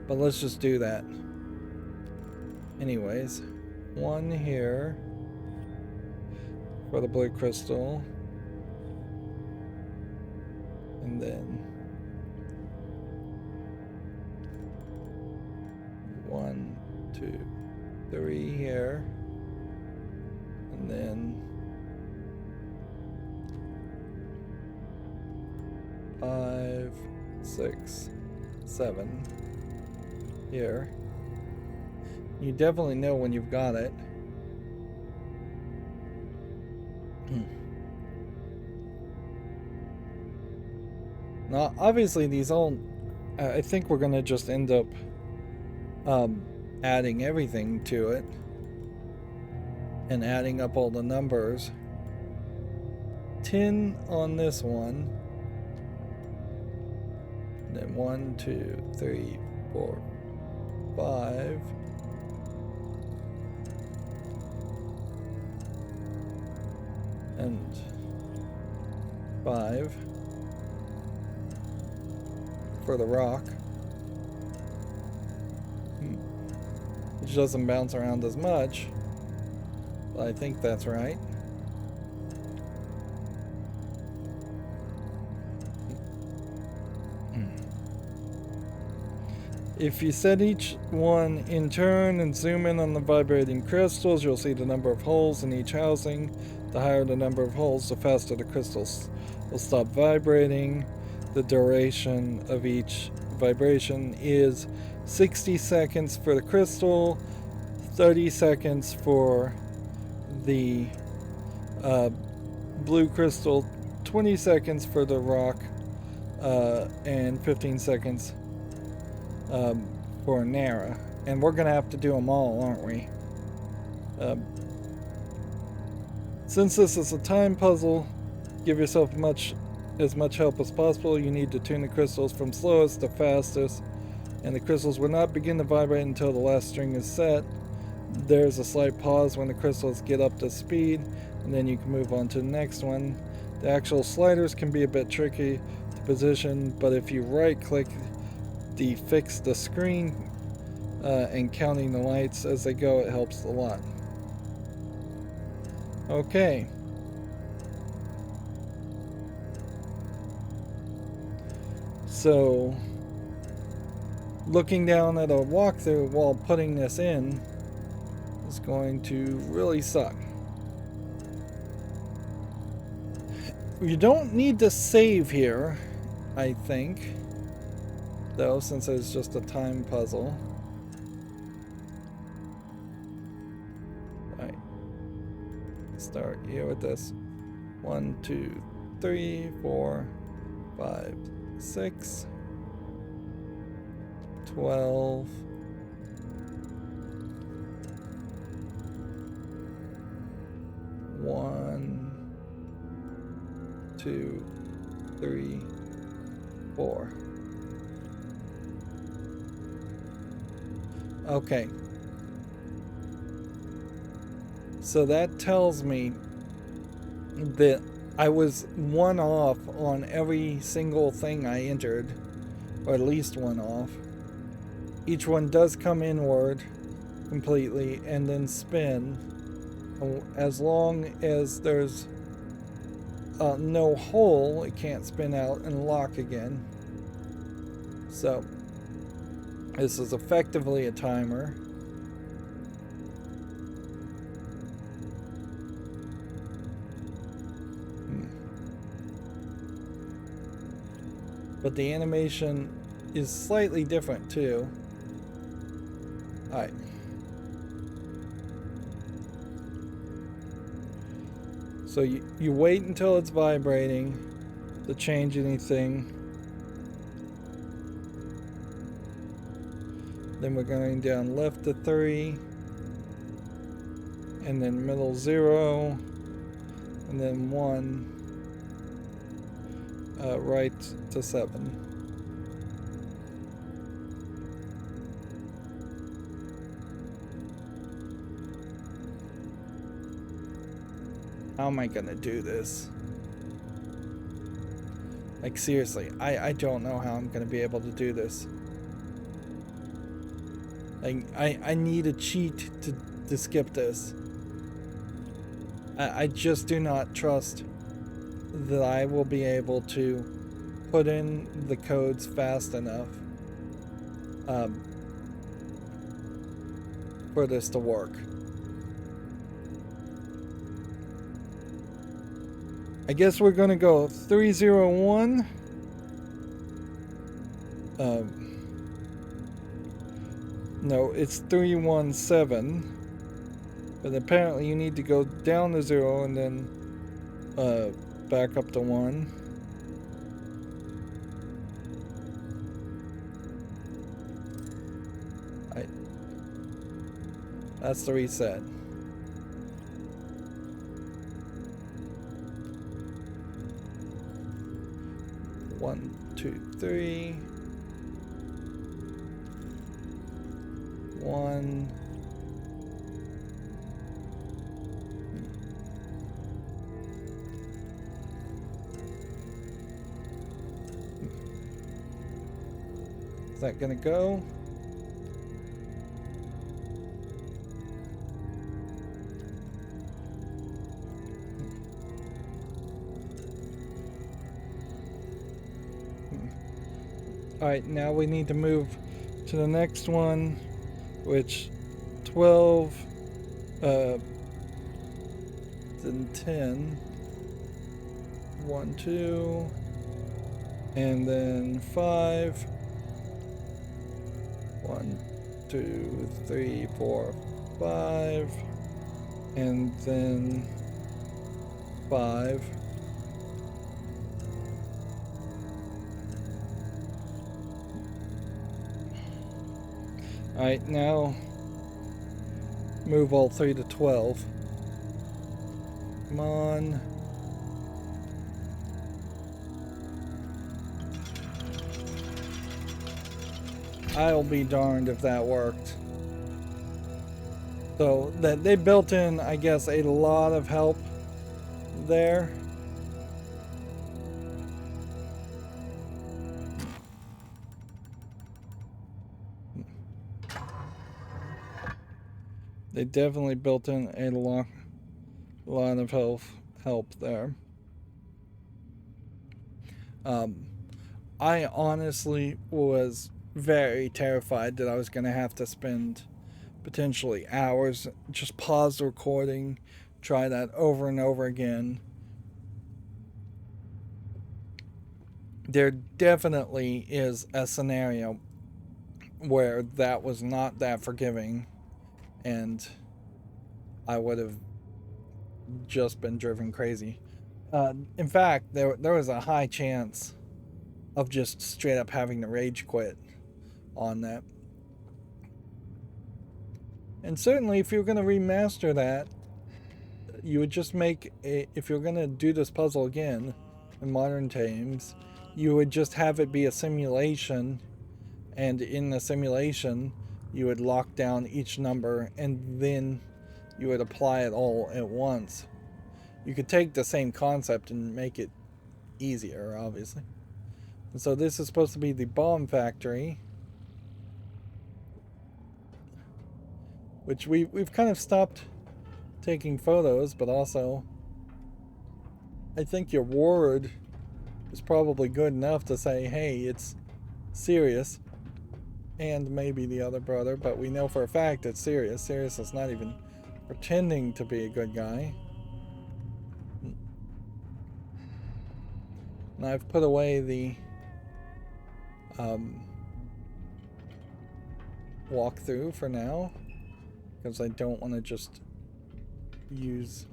But let's just do that. Anyways, 1 here. for the blue crystal. And then 1, 2, 3 here. And then 5, 6, 7 here. You definitely know when you've got it. Now, obviously, these all. I think we're gonna just end up adding everything to it and adding up all the numbers. 10 on this one. And then 1, 2, 3, 4, 5. And 5 for the rock, which doesn't bounce around as much, but I think that's right. If you set each one in turn and zoom in on the vibrating crystals, you'll see the number of holes in each housing. The higher the number of holes, the faster the crystals will stop vibrating. The duration of each vibration is 60 seconds for the crystal, 30 seconds for the blue crystal, 20 seconds for the rock, and 15 seconds for Nara. And we're gonna have to do them all, aren't we? Since this is a time puzzle, give yourself as much help as possible. You need to tune the crystals from slowest to fastest, and the crystals will not begin to vibrate until the last string is set. There's a slight pause when the crystals get up to speed, and then you can move on to the next one. The actual sliders can be a bit tricky to position, but if you right click the fix the screen and counting the lights as they go, it helps a lot. Okay. So, looking down at a walkthrough while putting this in is going to really suck. You don't need to save here, I think, though, since it's just a time puzzle. Alright. Start here with this. 1, 2, 3, 4, 5, 6, 12, 1, 2, 3, 4. Okay. So that tells me that I was one off on every single thing I entered, or at least one off. Each one does come inward completely and then spin. As long as there's no hole, it can't spin out and lock again. So this is effectively a timer. But the animation is slightly different too. Alright. So you wait until it's vibrating to change anything. Then we're going down left to 3, and then middle 0, and then 1, right to 7. How am I gonna do this? Like, seriously, I don't know how I'm gonna be able to do this. Like, I need a cheat to skip this. I just do not trust that I will be able to put in the codes fast enough for this to work. I guess we're gonna go 301. No, it's 317. But apparently you need to go down to 0 and then back up to 1. That's the reset. One, two, three. 1. Is that gonna go? Alright, now we need to move to the next one, which 12, then 10, 1, 2, and then 5, 1, 2, 3, 4, 5, and then 5. Alright, now move all 3 to 12. Come on. I'll be darned if that worked. So that they built in, I guess, a lot of help there. They definitely built in a lot of help there. I honestly was very terrified that I was going to have to spend potentially hours, just pause the recording, try that over and over again. There definitely is a scenario where that was not that forgiving, and I would have just been driven crazy. In fact, there was a high chance of just straight up having to rage quit on that. And certainly if you're going to remaster that, you would just make if you're going to do this puzzle again in modern times, you would just have it be a simulation, and in the simulation you would lock down each number and then you would apply it all at once. You could take the same concept and make it easier, obviously. And so this is supposed to be the bomb factory, which we've kind of stopped taking photos, but also I think your ward is probably good enough to say, hey, it's Sirius, and maybe the other brother, but we know for a fact it's Sirius. Sirius is not even pretending to be a good guy. And I've put away the walkthrough for now, because I don't want to just use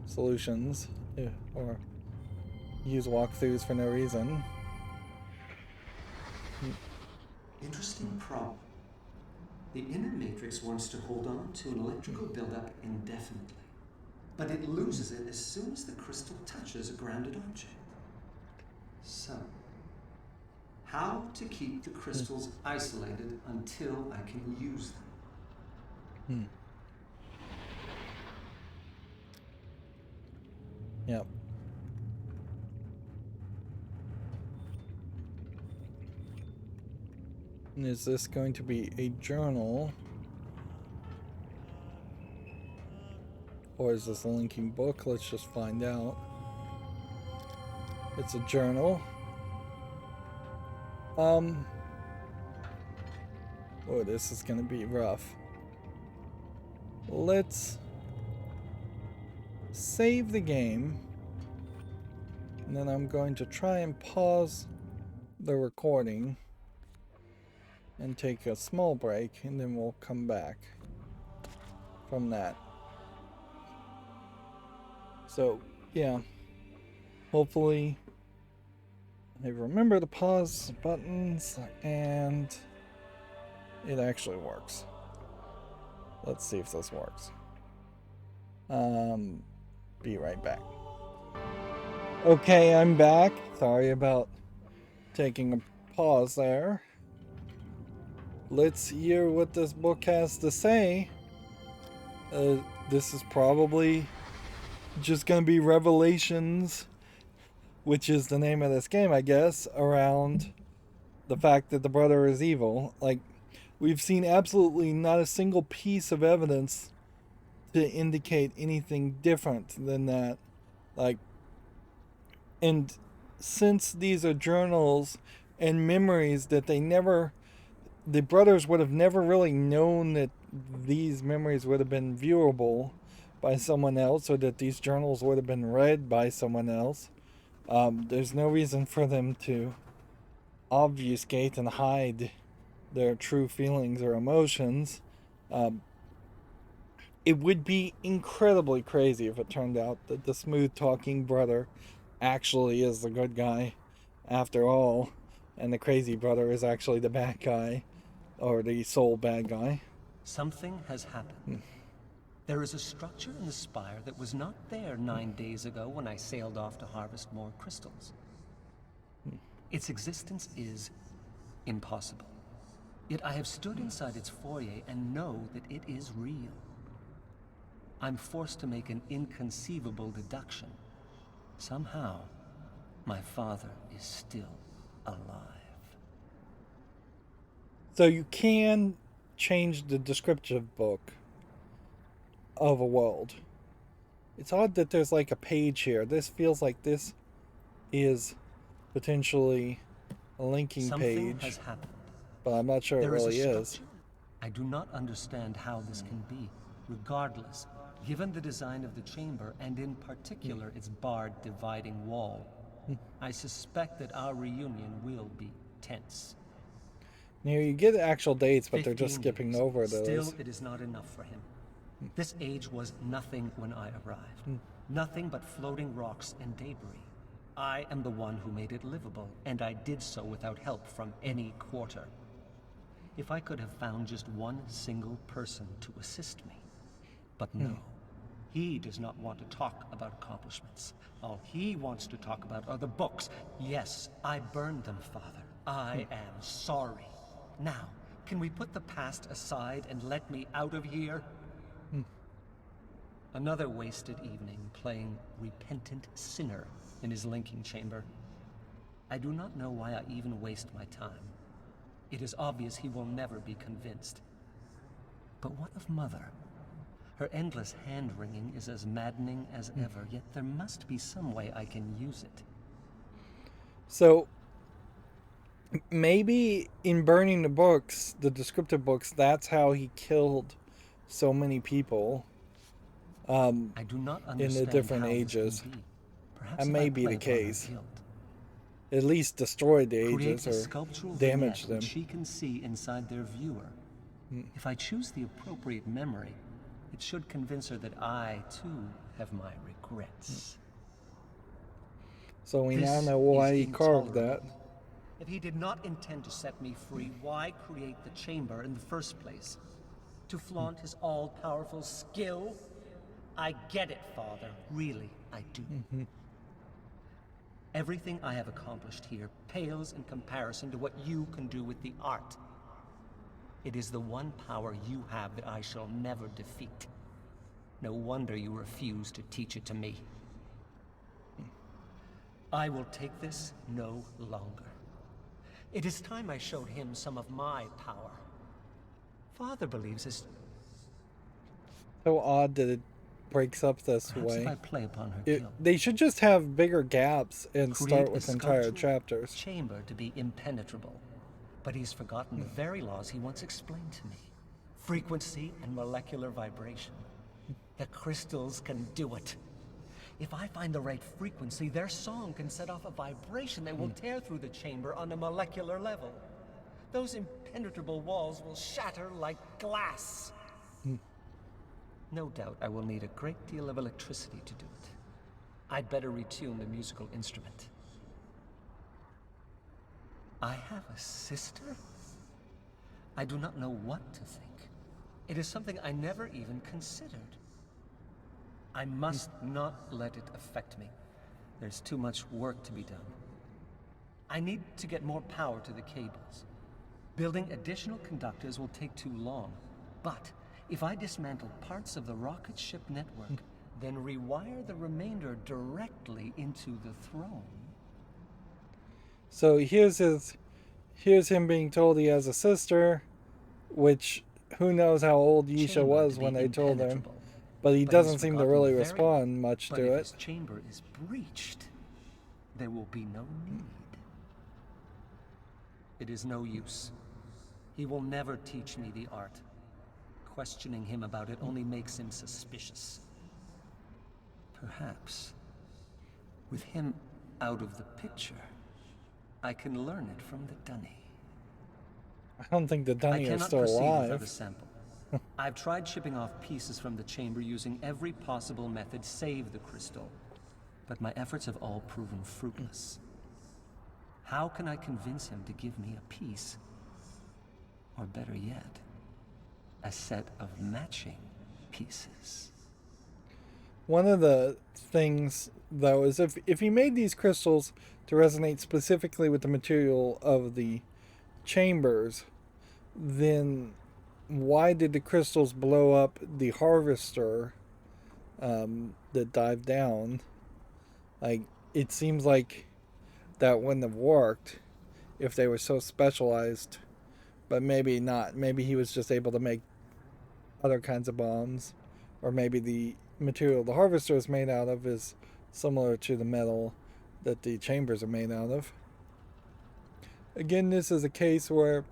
solutions or use walkthroughs for no reason. Interesting problem. The inner matrix wants to hold on to an electrical buildup indefinitely, but it loses it as soon as the crystal touches a grounded object. So, how to keep the crystals isolated until I can use them? Yep. And is this going to be a journal? Or is this a linking book? Let's just find out. It's a journal. Oh, this is gonna be rough. Let's save the game. And then I'm going to try and pause the recording and take a small break, and then we'll come back from that. So, yeah. Hopefully I remember the pause buttons and it actually works. Let's see if this works. Be right back. Okay, I'm back. Sorry about taking a pause there. Let's hear what this book has to say. This is probably just gonna be revelations, which is the name of this game, I guess, around the fact that the brother is evil. Like, we've seen absolutely not a single piece of evidence to indicate anything different than that. Like, and since these are journals and memories that the brothers would have never really known that these memories would have been viewable by someone else, or that these journals would have been read by someone else. There's no reason for them to obfuscate and hide their true feelings or emotions. It would be incredibly crazy if it turned out that the smooth talking brother actually is the good guy after all, and the crazy brother is actually the bad guy, or the sole bad guy. Something has happened. There is a structure in the spire that was not there 9 days ago when I sailed off to harvest more crystals. Its existence is impossible. Yet I have stood inside its foyer and know that it is real. I'm forced to make an inconceivable deduction. Somehow, my father is still alive. So you can change the descriptive book of a world. It's odd that there's like a page here. This feels like this is potentially a linking Something page, has happened. but I'm not sure it really is. I do not understand how this can be. Regardless, given the design of the chamber, and in particular its barred dividing wall, I suspect that our reunion will be tense. Now you get actual dates, but they're just 15 skipping years. over those. Still, it is not enough for him. This age was nothing when I arrived. Nothing but floating rocks and debris. I am the one who made it livable, and I did so without help from any quarter. If I could have found just one single person to assist me. But no. He does not want to talk about accomplishments. All he wants to talk about are the books. Yes, I burned them, Father. I am sorry. Now, can we put the past aside and let me out of here? Another wasted evening playing repentant sinner in his linking chamber. I do not know why I even waste my time. It is obvious he will never be convinced. But what of Mother? Her endless hand-wringing is as maddening as ever, yet there must be some way I can use it. So, maybe in burning the books, the descriptive books, that's how he killed so many people. I do not understand in the different how this ages. can be. Perhaps That if may I be the play upon her case. guilt. At least destroy the Create ages a or sculptural damage vignette them. which she can see inside their viewer. If I choose the appropriate memory, it should convince her that I, too, have my regrets. So we now This know why is he carved that. intolerable. If he did not intend to set me free, why create the chamber in the first place? To flaunt his all-powerful skill? I get it, Father. Really, I do. Everything I have accomplished here pales in comparison to what you can do with the art. It is the one power you have that I shall never defeat. No wonder you refuse to teach it to me. I will take this no longer. It is time I showed him some of my power. Father believes his... So odd that it breaks up this Perhaps if I way. play upon her guilt, They should just have bigger gaps and create start a with entire sculptural chapters. chamber to be impenetrable. But he's forgotten the very laws he once explained to me. Frequency and molecular vibration. The crystals can do it. If I find the right frequency, their song can set off a vibration that will tear through the chamber on a molecular level. Those impenetrable walls will shatter like glass. No doubt I will need a great deal of electricity to do it. I'd better retune the musical instrument. I have a sister? I do not know what to think. It is something I never even considered. I must not let it affect me. There's too much work to be done. I need to get more power to the cables. Building additional conductors will take too long. But if I dismantle parts of the rocket ship network, then rewire the remainder directly into the throne. So here's him being told he has a sister, which who knows how old Yisha Chamber was to be when they told him. impenetrable. But he But doesn't he's seem to forgotten really the very- respond much But to if it. his chamber is breached, there will be no need. It is no use. He will never teach me the art. Questioning him about it only makes him suspicious. Perhaps, with him out of the picture, I can learn it from the dunny. I don't think the I Dunny are cannot still proceed without a alive. sample. I've tried shipping off pieces from the chamber using every possible method save the crystal, but my efforts have all proven fruitless. How can I convince him to give me a piece? Or better yet, a set of matching pieces. One of the things, though, is if he made these crystals to resonate specifically with the material of the chambers, then why did the crystals blow up the harvester that dived down? Like, it seems like that wouldn't have worked if they were so specialized, but maybe not. Maybe he was just able to make other kinds of bombs, or maybe the material the harvester is made out of is similar to the metal that the chambers are made out of. Again, this is a case where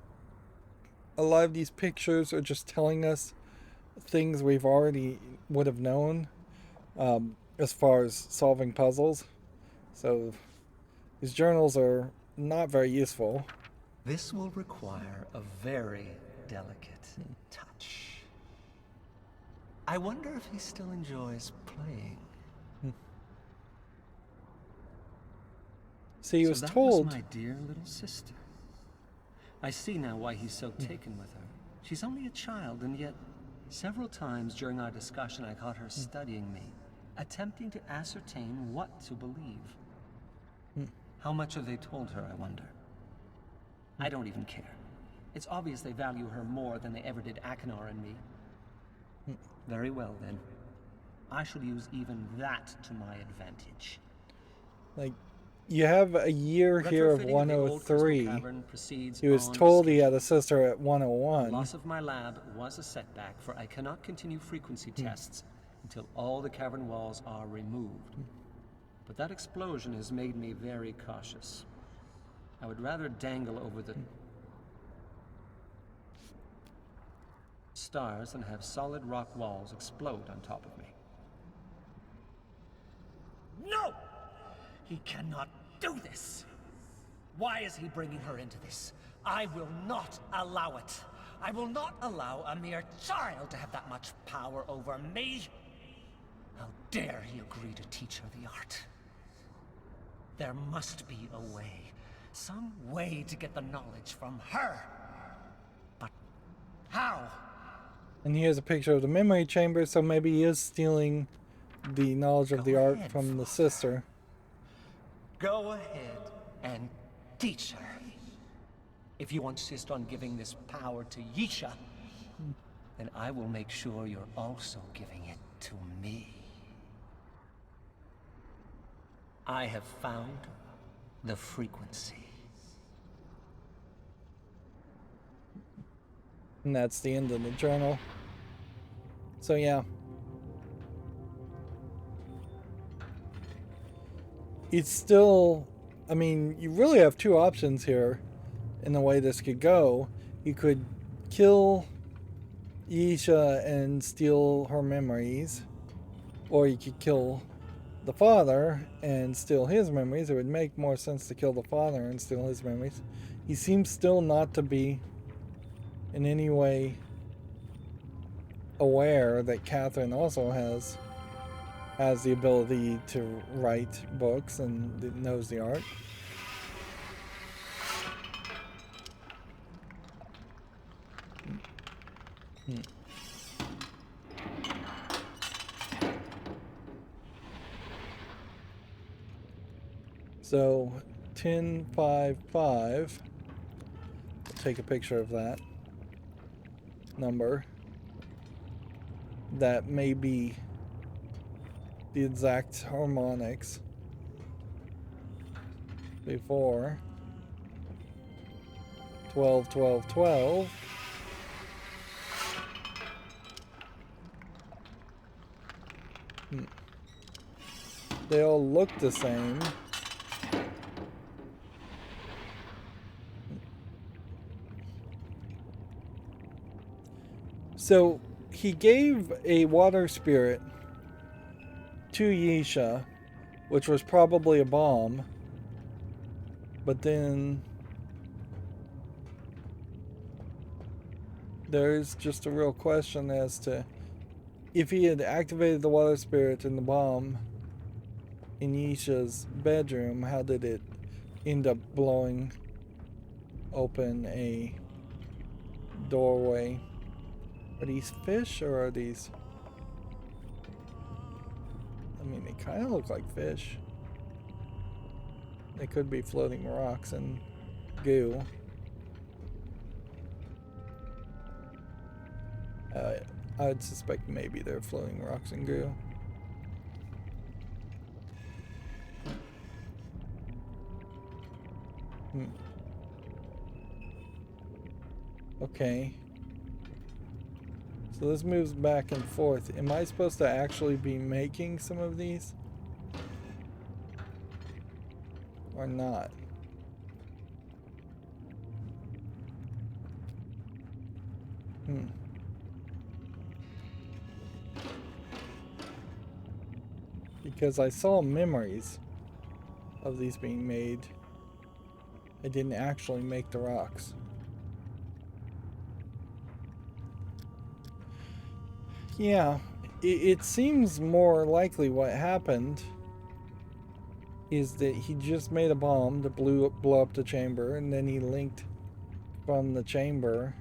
a lot of these pictures are just telling us things we've already would have known as far as solving puzzles. So these journals are not very useful. This will require a very delicate touch. I wonder if he still enjoys playing. See, he So was that told. was my dear little sister. I see now why he's so taken with her. She's only a child, and yet several times during our discussion I caught her studying me, attempting to ascertain what to believe. How much have they told her, I wonder? I don't even care. It's obvious they value her more than they ever did Achenar and me. Very well, then. I shall use even that to my advantage. Like, you have a year here of Retrofitting the old crystal 103. cavern proceeds He was on told he schedule. had a sister at The 101. loss of my lab was a setback, for I cannot continue frequency tests until all the cavern walls are removed. But that explosion has made me very cautious. I would rather dangle over the stars than have solid rock walls explode on top of me. No! He cannot do this! Why is he bringing her into this? I will not allow it. I will not allow a mere child to have that much power over me. How dare he agree to teach her the art? There must be a way. Some way to get the knowledge from her. But how? And here's a picture of the memory chamber, so maybe he is stealing the knowledge of Go the art ahead, from the Father. sister. Go ahead and teach her. If you insist on giving this power to Yisha, then I will make sure you're also giving it to me. I have found the frequency. And that's the end of the journal. So yeah. it's still, I mean, you really have two options here in the way this could go. You could kill Yisha and steal her memories, or you could kill the father and steal his memories. It would make more sense to kill the father and steal his memories. He seems still not to be in any way aware that Catherine also has the ability to write books and knows the art. So 1055, we'll take a picture of that number. That may be the exact harmonics before 12 12 12. They all look the same. So he gave a water spirit to Yisha, which was probably a bomb, but then there's just a real question as to if he had activated the water spirit in the bomb in Yisha's bedroom, how did it end up blowing open a doorway? Are these fish or are these... I mean, they kind of look like fish. They could be floating rocks and goo. I'd suspect maybe they're floating rocks and goo. Okay. So this moves back and forth. Am I supposed to actually be making some of these? Or not? Because I saw memories of these being made. I didn't actually make the rocks. Yeah, it seems more likely what happened is that he just made a bomb to blow up the chamber, and then he linked from the chamber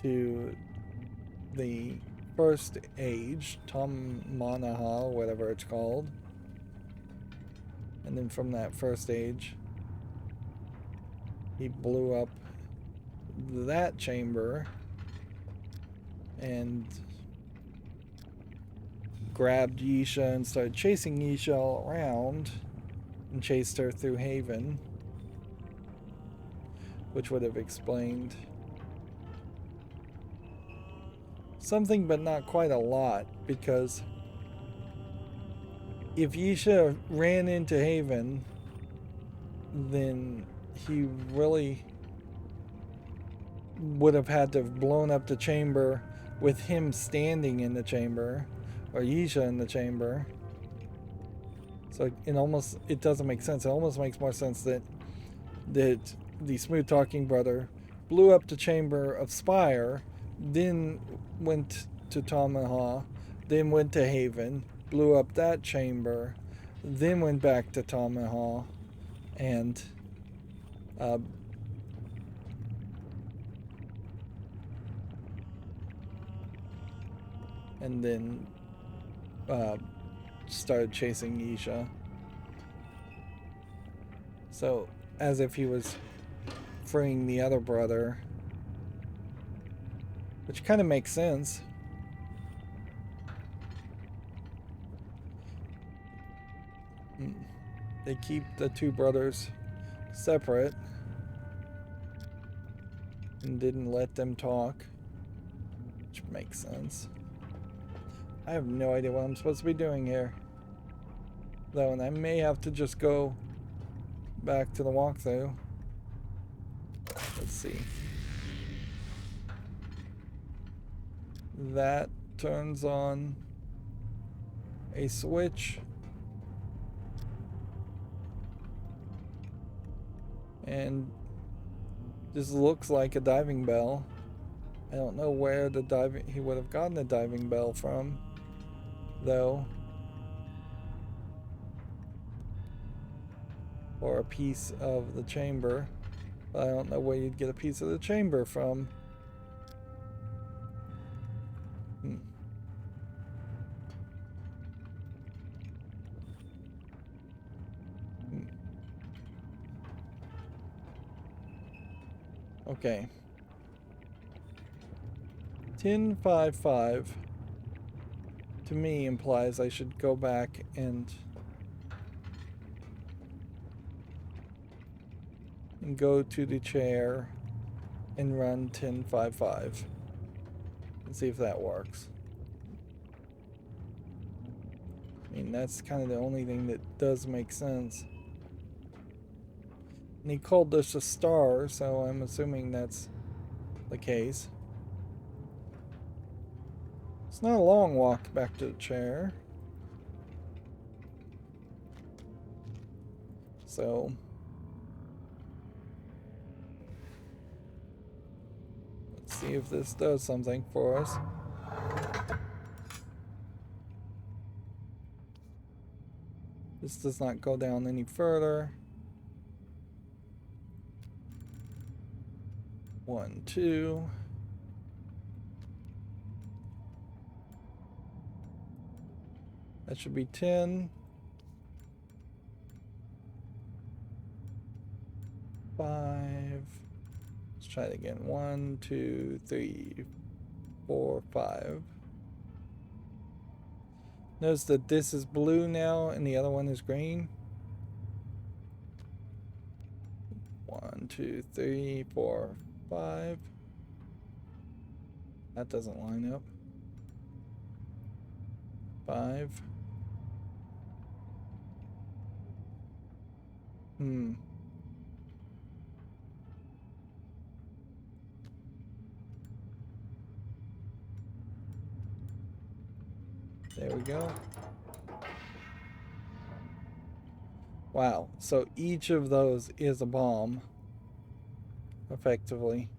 to the first age, Tamanaha, whatever it's called. And then from that first age, he blew up that chamber and grabbed Yisha and started chasing Yisha all around and chased her through Haven, which would have explained something, but not quite a lot, because if Yisha ran into Haven, then he really would have had to have blown up the chamber with him standing in the chamber, or Yisha in the chamber. So it doesn't make sense. It almost makes more sense that the smooth talking brother blew up the chamber of Spire, then went to Tamaha, then went to Haven, blew up that chamber, then went back to Tamaha, and then started chasing Yisha. So, as if he was freeing the other brother, which kind of makes sense. They keep the two brothers separate and didn't let them talk, which makes sense. I have no idea what I'm supposed to be doing here. though, and I may have to just go back to the walkthrough. Let's see. That turns on a switch. And this looks like a diving bell. I don't know where he would have gotten the diving bell from, though. Or a piece of the chamber. But I don't know where you'd get a piece of the chamber from. Okay. 1055 to me implies I should go back and go to the chair and run 1055 and see if that works. I mean, that's kind of the only thing that does make sense. And he called this a star, so I'm assuming that's the case. It's not a long walk back to the chair. So let's see if this does something for us. This does not go down any further. 1, 2. That should be 10. 5. Let's try it again. 1, 2, 3, 4, 5. Notice that this is blue now and the other one is green. 1, 2, 3, 4, 5. That doesn't line up. 5. There we go. Wow, so each of those is a bomb, effectively.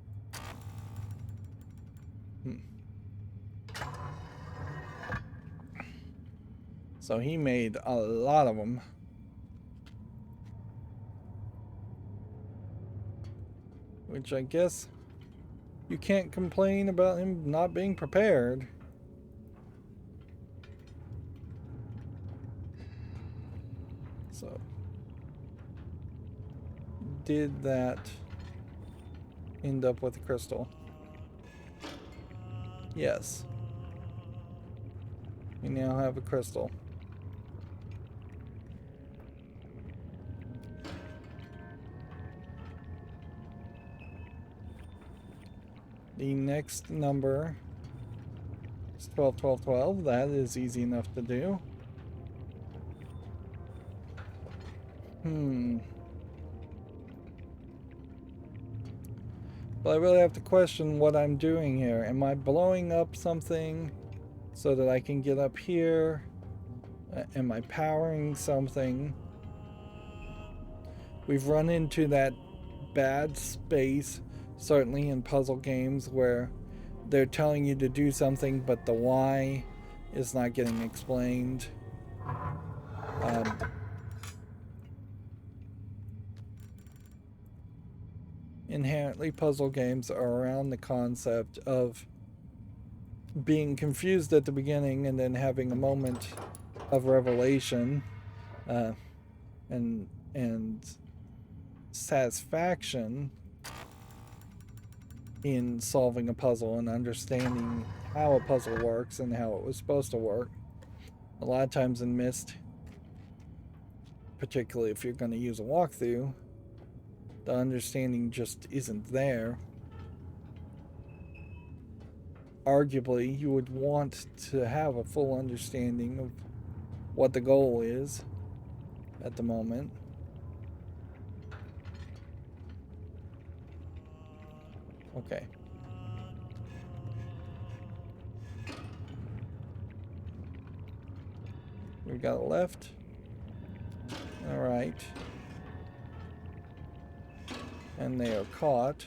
So he made a lot of them. Which I guess you can't complain about him not being prepared. So, did that end up with a crystal? Yes. We now have a crystal. The next number is 12, 12, 12. That is easy enough to do. But I really have to question what I'm doing here. Am I blowing up something so that I can get up here? Am I powering something? We've run into that bad space, certainly in puzzle games, where they're telling you to do something, but the why is not getting explained. Inherently, puzzle games are around the concept of being confused at the beginning and then having a moment of revelation and satisfaction in solving a puzzle and understanding how a puzzle works and how it was supposed to work. A lot of times in Myst, particularly if you're going to use a walkthrough, the understanding just isn't there. Arguably, you would want to have a full understanding of what the goal is, at the moment. Okay. We've got a left. All right. And they are caught.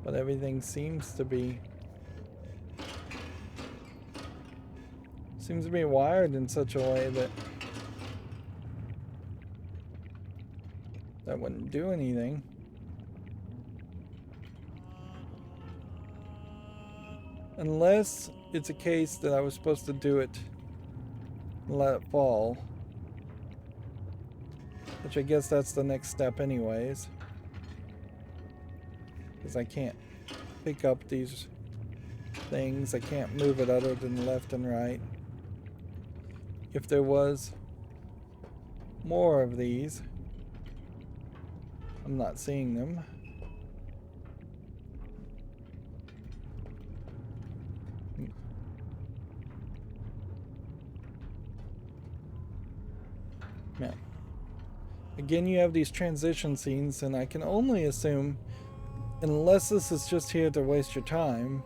But everything seems to be wired in such a way that that wouldn't do anything. Unless it's a case that I was supposed to do it and let it fall. Which I guess that's the next step anyways. Because I can't pick up these things. I can't move it other than left and right. If there was more of these, I'm not seeing them. Yeah. Again, you have these transition scenes, and I can only assume, unless this is just here to waste your time,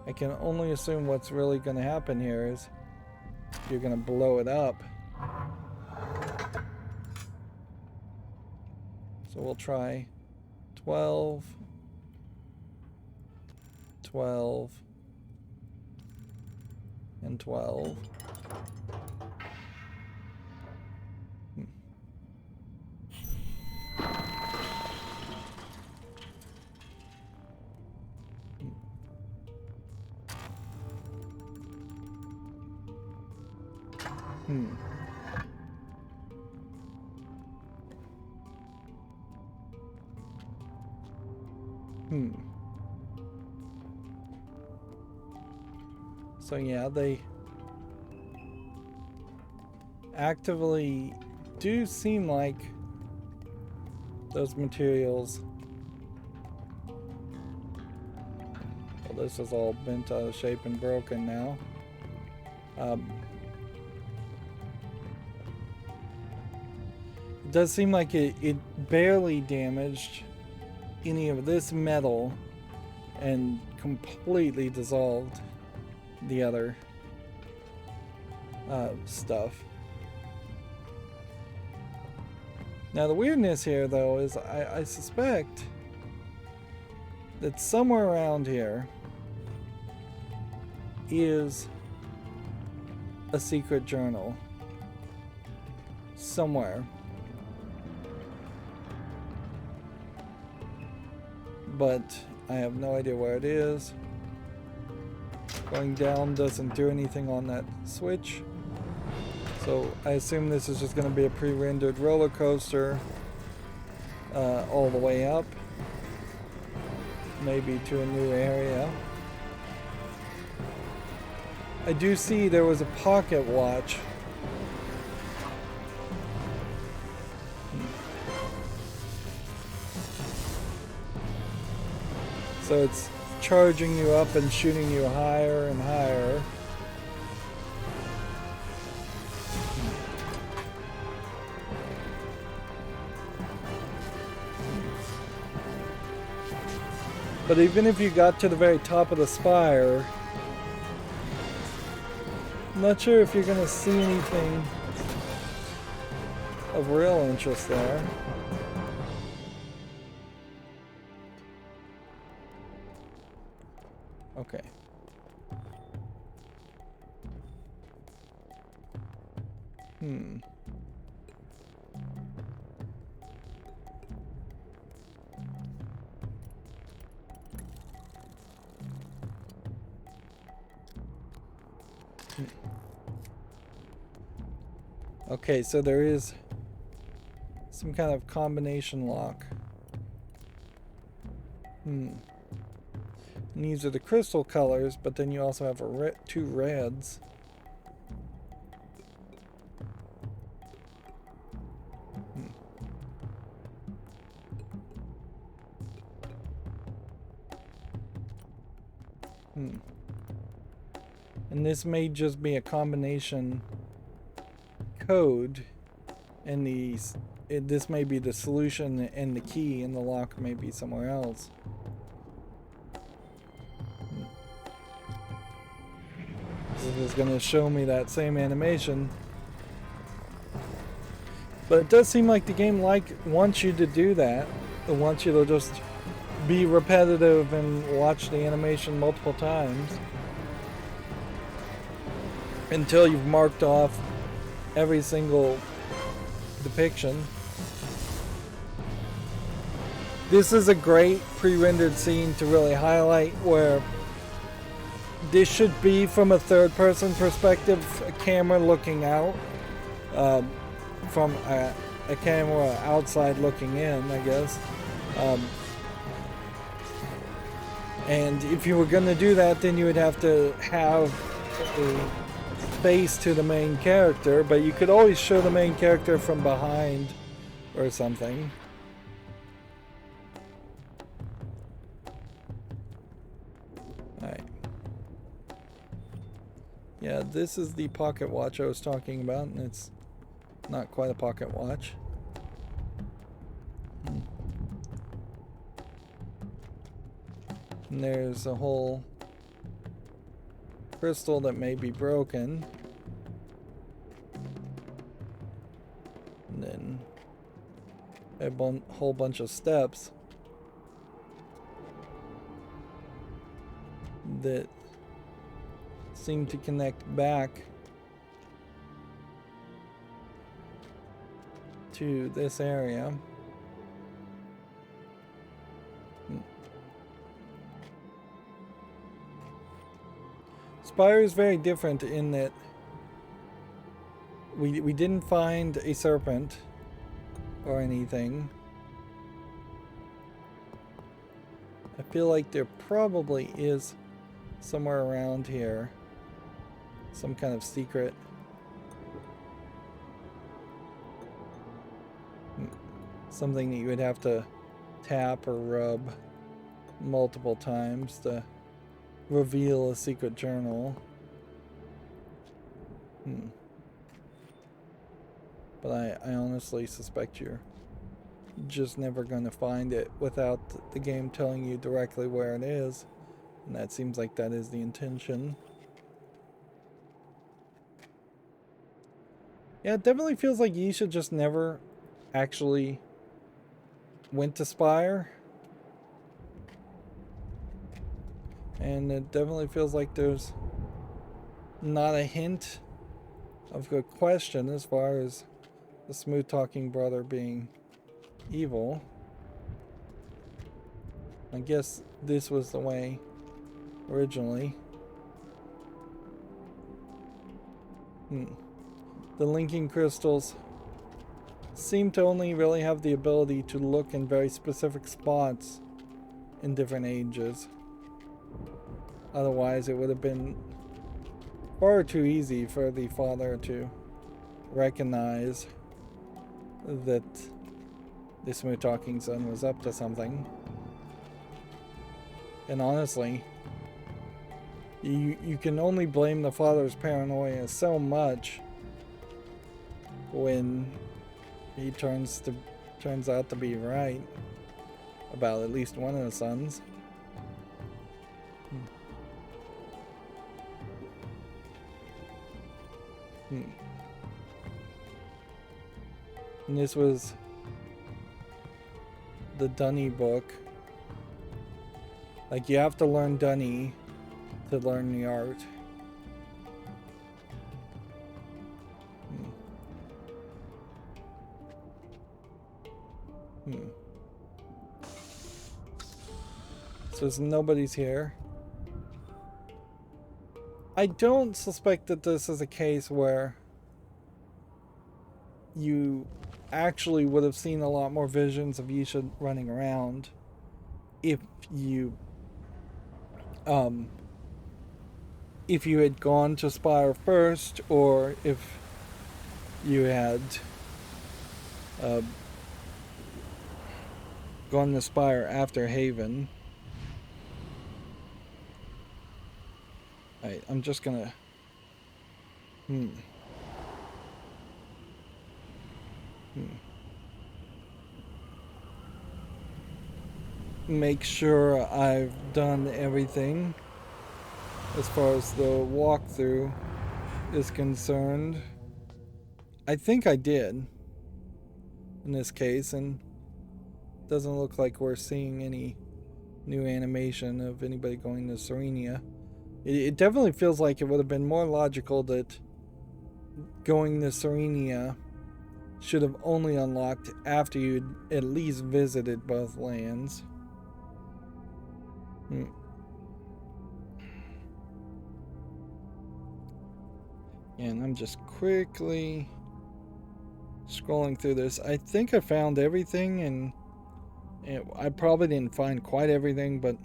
I can only assume what's really going to happen here is you're going to blow it up. So we'll try 12, 12, and 12. So yeah, they actively do seem like those materials. Well, this is all bent out of shape and broken now. It does seem like it barely damaged any of this metal and completely dissolved the other stuff. Now the weirdness here though is I suspect that somewhere around here is a secret journal. Somewhere. But I have no idea where it is. Going down doesn't do anything on that switch. So I assume this is just going to be a pre-rendered roller coaster all the way up. Maybe to a new area. I do see there was a pocket watch. So it's charging you up and shooting you higher and higher. But even if you got to the very top of the spire, I'm not sure if you're going to see anything of real interest there. Okay. Okay, so there is some kind of combination lock. And these are the crystal colors, but then you also have two reds. And this may just be a combination code, and this may be the solution and the key, and the lock may be somewhere else. This is going to show me that same animation. But it does seem like the game wants you to do that. It wants you to just be repetitive and watch the animation multiple times until you've marked off every single depiction. This is a great pre-rendered scene to really highlight where this should be from a third-person perspective, a camera looking out, from a camera outside looking in, I guess. And if you were going to do that, then you would have to have a face to the main character, but you could always show the main character from behind or something. Alright. Yeah, this is the pocket watch I was talking about, and it's not quite a pocket watch. And there's a whole crystal that may be broken. And then a whole bunch of steps that seem to connect back to this area. Spire is very different in that we didn't find a serpent or anything. I feel like there probably is somewhere around here some kind of secret. Something that you would have to tap or rub multiple times to reveal a secret journal. But I honestly suspect you're just never going to find it without the game telling you directly where it is. And that seems like that is the intention. Yeah, it definitely feels like you should just never actually went to Spire. And it definitely feels like there's not a hint of a question as far as the smooth talking brother being evil. I guess this was the way originally. The linking crystals seem to only really have the ability to look in very specific spots in different ages. Otherwise, it would have been far too easy for the father to recognize that the smooth talking son was up to something. And honestly, you can only blame the father's paranoia so much when he turns out to be right about at least one of the sons. And this was the Dunny book. Like, you have to learn Dunny to learn the art. So nobody's here. I don't suspect that this is a case where you actually would have seen a lot more visions of Yisha running around if you had gone to Spire first, or if you had gone to Spire after Haven. Alright, I'm just gonna... Make sure I've done everything as far as the walkthrough is concerned. I think I did in this case, and doesn't look like we're seeing any new animation of anybody going to Serenia. It definitely feels like it would have been more logical that going to Serenia should have only unlocked after you'd at least visited both lands. And I'm just quickly scrolling through this. I think I found everything, and I probably didn't find quite everything, but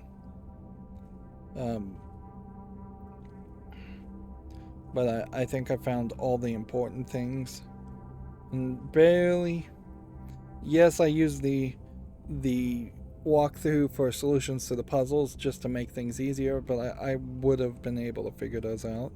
I think I found all the important things. And barely... Yes, I used the walkthrough for solutions to the puzzles just to make things easier, but I would have been able to figure those out.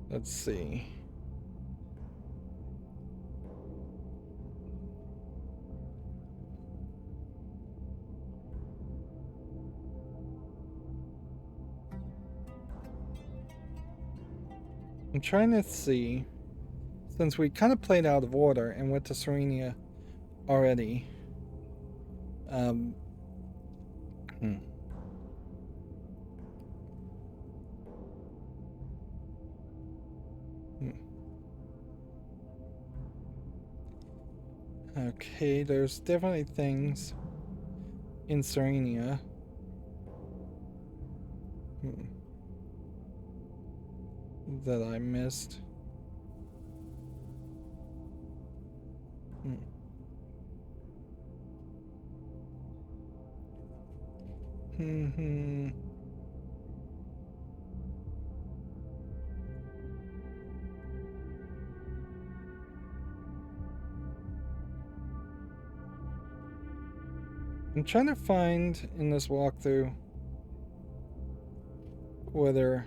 Let's see. I'm trying to see, since we kind of played out of order and went to Serenia already. Okay, there's definitely things in Serenia. That I missed. I'm trying to find in this walkthrough whether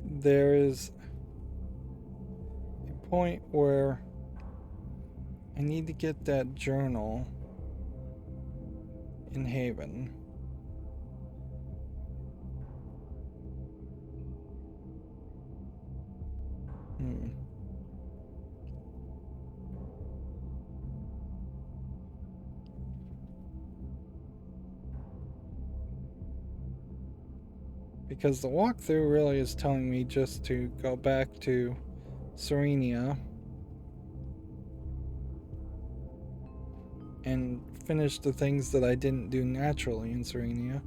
there is a point where I need to get that journal in Haven. Because the walkthrough really is telling me just to go back to Serenia and finish the things that I didn't do naturally in Serenia.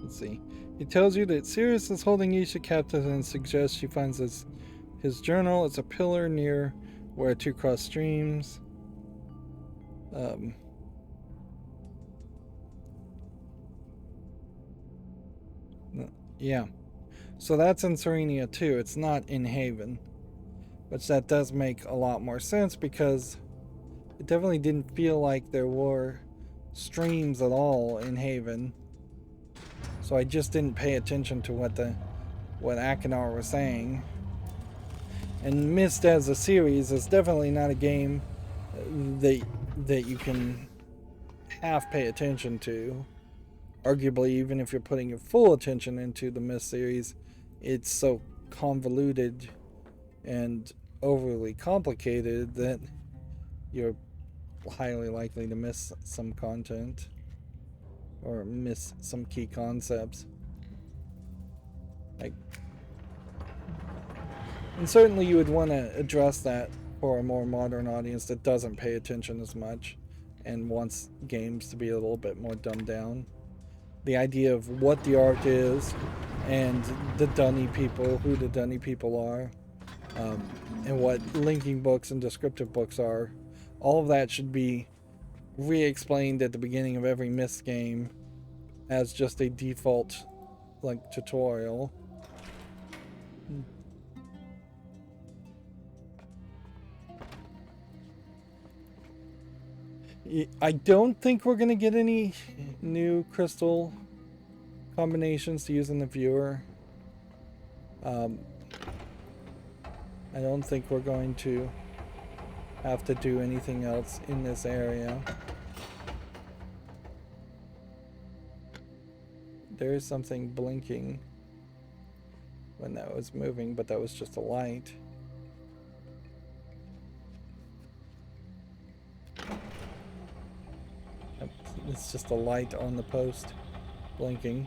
Let's see. He tells you that Sirius is holding Isha captive and suggests she finds his journal. It's a pillar near where two cross streams. Yeah. So that's in Serenia too. It's not in Haven. Which that does make a lot more sense because it definitely didn't feel like there were streams at all in Haven. So I just didn't pay attention to what Akinar was saying. And Myst as a series is definitely not a game that you can half pay attention to. Arguably, even if you're putting your full attention into the Myst series, it's so convoluted and overly complicated that you're highly likely to miss some content. Or miss some key concepts. And certainly you would want to address that for a more modern audience that doesn't pay attention as much and wants games to be a little bit more dumbed down. The idea of what the art is, and the dunny people, who the dunny people are, and what linking books and descriptive books are. All of that should be re-explained at the beginning of every Myst game as just a default like tutorial. I don't think we're gonna get any new crystal combinations to use in the viewer. I don't think we're going to have to do anything else in this area. There is something blinking when that was moving, but that was just a light. It's just a light on the post blinking.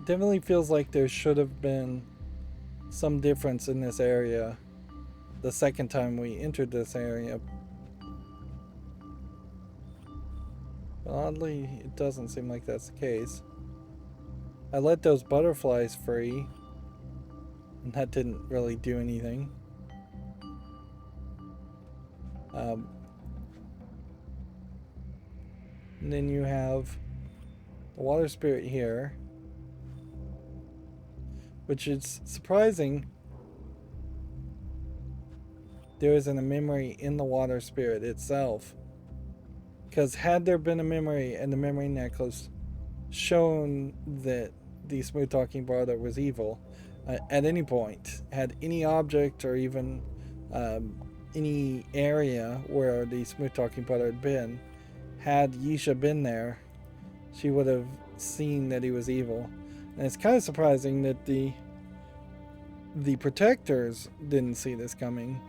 Definitely feels like there should have been some difference in this area the second time we entered this area. But oddly, it doesn't seem like that's the case. I let those butterflies free, and that didn't really do anything. And then you have the water spirit here, which is surprising. There isn't a memory in the water spirit itself, because had there been a memory and the memory necklace shown that the smooth talking brother was evil at any point, had any object or even any area where the smooth talking brother had been, had Yisha been there, she would have seen that he was evil. And it's kind of surprising that the protectors didn't see this coming.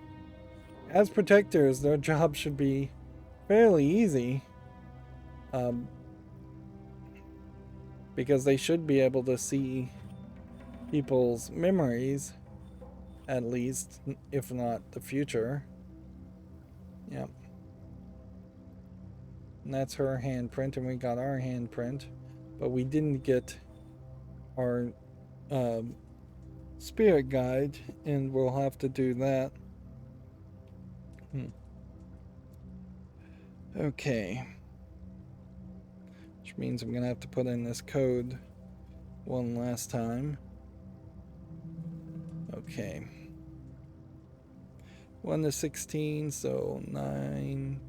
As protectors, their job should be fairly easy, because they should be able to see people's memories, at least, if not the future. Yep. And that's her handprint, and we got our handprint, but we didn't get our spirit guide, and we'll have to do that. Okay. Which means I'm gonna have to put in this code one last time. Okay. 1 to 16, so 9,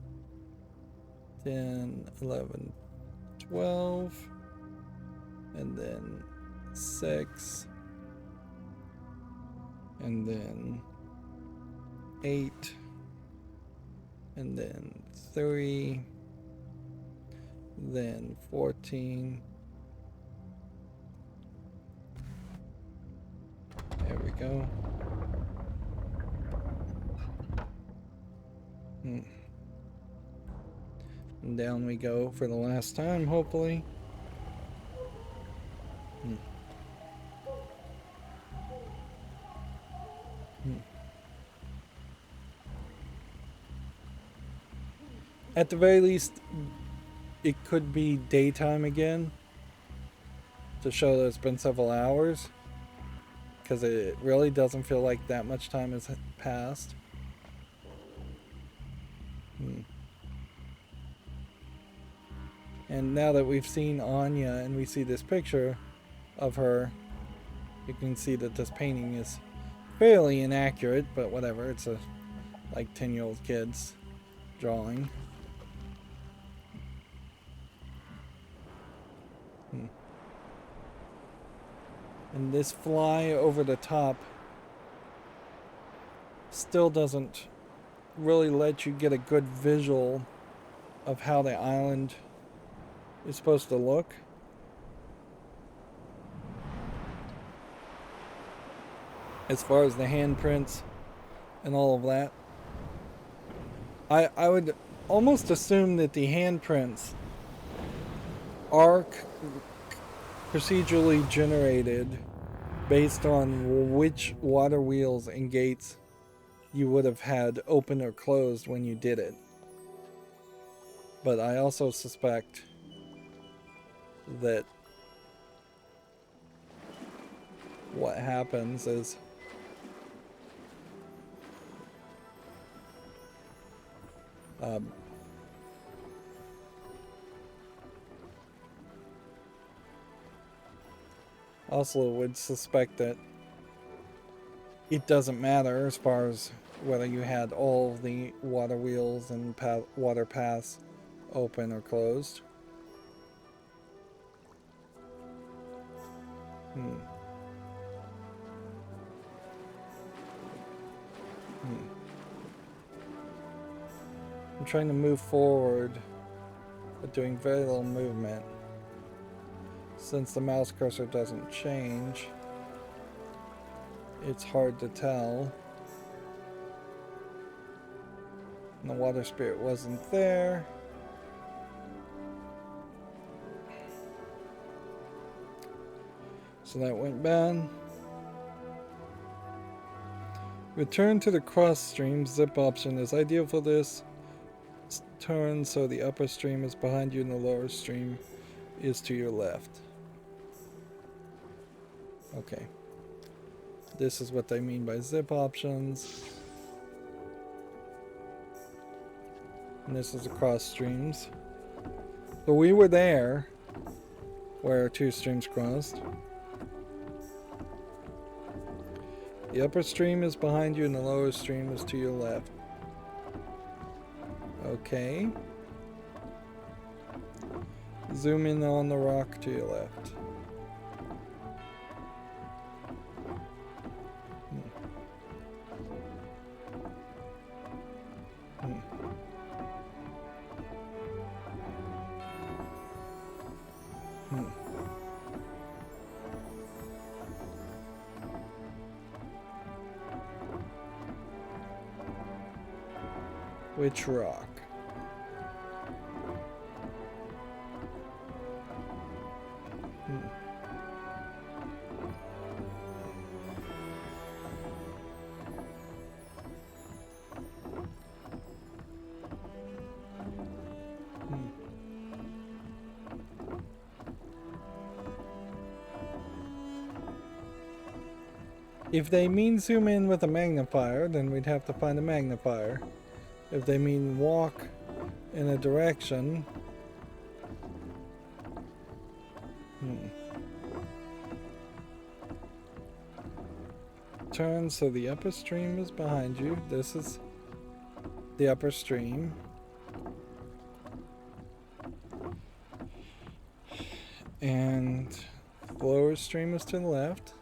10, 11, 12, and then 6, and then 8, and then 3, then 14. There we go. And down we go for the last time, hopefully. At the very least, it could be daytime again to show that it's been several hours, because it really doesn't feel like that much time has passed. And now that we've seen Anya and we see this picture of her, you can see that this painting is fairly inaccurate, but whatever, it's a like 10-year-old kid's drawing. And this fly over the top still doesn't really let you get a good visual of how the island is supposed to look. As far as the handprints and all of that. I would almost assume that the handprints are procedurally generated based on which water wheels and gates you would have had open or closed when you did it. But I also suspect that what happens is also would suspect that it doesn't matter as far as whether you had all the water wheels and water paths open or closed. I'm trying to move forward, but doing very little movement. Since the mouse cursor doesn't change, it's hard to tell. And the water spirit wasn't there. So that went bad. Return to the cross stream. Zip option is ideal for this. Turn so the upper stream is behind you and the lower stream is to your left. Okay. This is what they mean by zip options. And this is the cross streams. So we were there where two streams crossed. The upper stream is behind you and the lower stream is to your left. Okay. Zoom in on the rock to your left. Which rock? If they mean zoom in with a magnifier, then we'd have to find a magnifier. If they mean walk in a direction, turn so the upper stream is behind you. This is the upper stream. And the lower stream is to the left.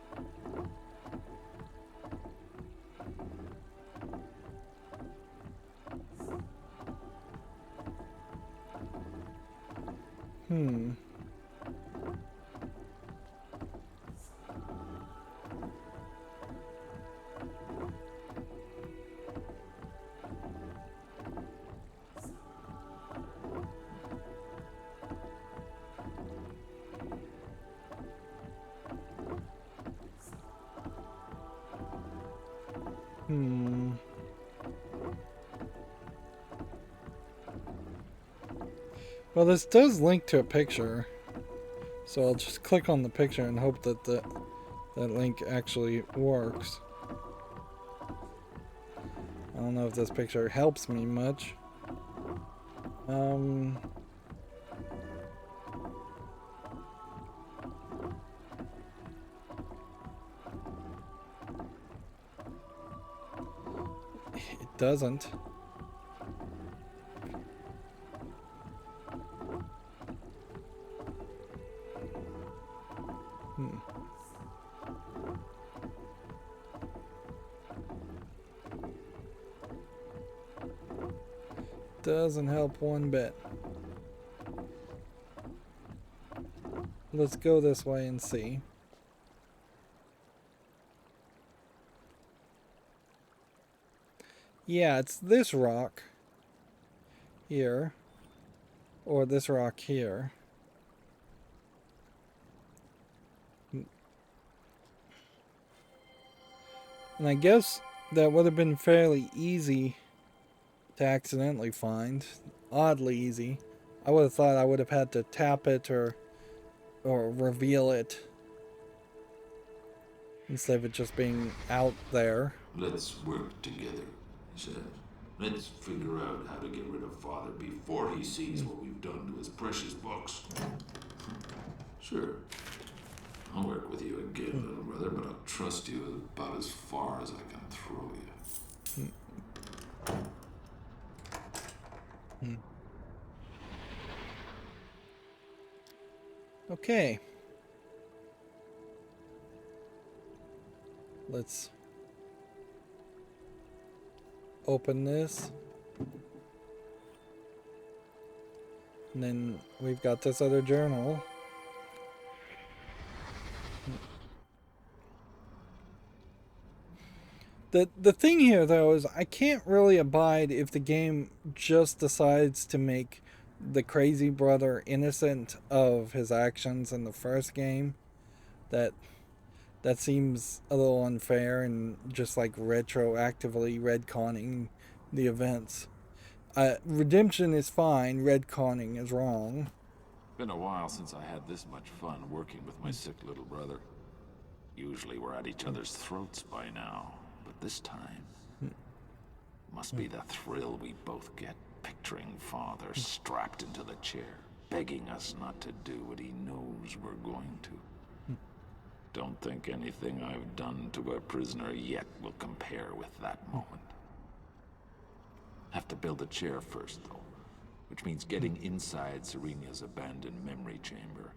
Well, this does link to a picture, so I'll just click on the picture and hope that that link actually works. I don't know if this picture helps me much. It doesn't. Doesn't help one bit. Let's go this way and see. Yeah, it's this rock here, or this rock here. And I guess that would have been fairly easy to accidentally find. Oddly easy. I would have thought I would have had to tap it or reveal it instead of it just being out there. Let's work together, he says. Let's figure out how to get rid of Father before he sees what we've done to his precious books. Sure. I'll work with you again, little brother, but I'll trust you about as far as I can throw you. Okay. Let's open this. And then we've got this other journal. The thing here, though, is I can't really abide if the game just decides to make the crazy brother innocent of his actions in the first game. That seems a little unfair and just like retroactively retconning the events. Redemption is fine, retconning is wrong. Been a while since I had this much fun working with my sick little brother. Usually we're at each other's throats by now, but this time must be the thrill we both get picturing Father strapped into the chair, begging us not to do what he knows we're going to. Don't think anything I've done to a prisoner yet will compare with that moment. Have to build a chair first, though, which means getting inside Serena's abandoned memory chamber.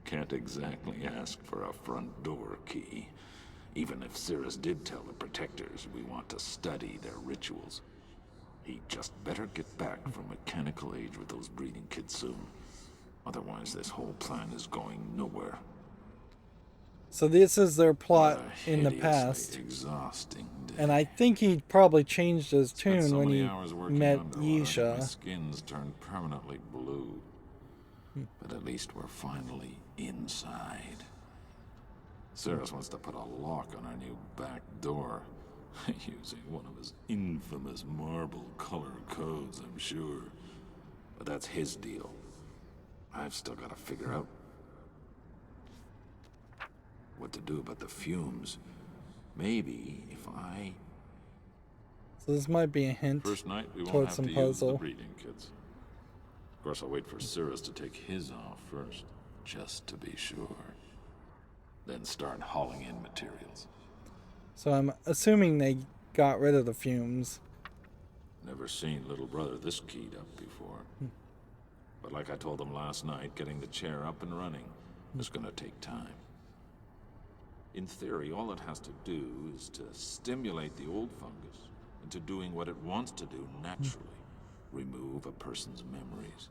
Can't exactly ask for a front door key, even if Cirrus did tell the Protectors we want to study their rituals. He'd just better get back from mechanical age with those breeding kids soon. Otherwise, this whole plan is going nowhere. So this is their plot What a in the hideously past. Exhausting day. And I think he probably changed his Spent tune so when many he hours working met underwater, My Yisha. skin's turned permanently blue. But at least we're finally inside. Cirrus wants to put a lock on our new back door. Using one of his infamous marble color codes, I'm sure. But that's his deal. I've still got to figure out what to do about the fumes. Maybe if I... So this might be a hint First night, we won't towards have some to use the puzzle. breeding kits. Of course, I'll wait for Cirrus to take his off first, just to be sure. Then start hauling in materials. So I'm assuming they got rid of the fumes. Never seen little brother this keyed up before. But like I told him last night, getting the chair up and running is gonna take time. In theory, all it has to do is to stimulate the old fungus into doing what it wants to do naturally. Remove a person's memories.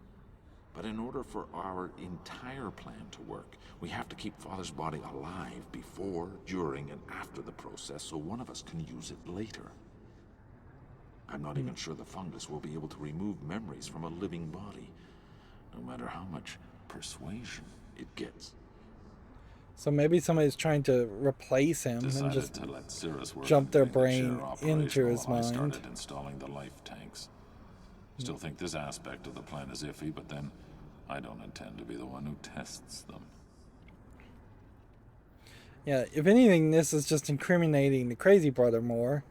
But in order for our entire plan to work, we have to keep Father's body alive before, during, and after the process so one of us can use it later. I'm not even sure the fungus will be able to remove memories from a living body, no matter how much persuasion it gets. So maybe somebody's trying to replace him and Decided just to let Cirrus work jump on their getting the brain chair into operational his while I mind. started installing the life tanks. Still think this aspect of the plan is iffy, but then I don't intend to be the one who tests them. Yeah, if anything, this is just incriminating the crazy brother more.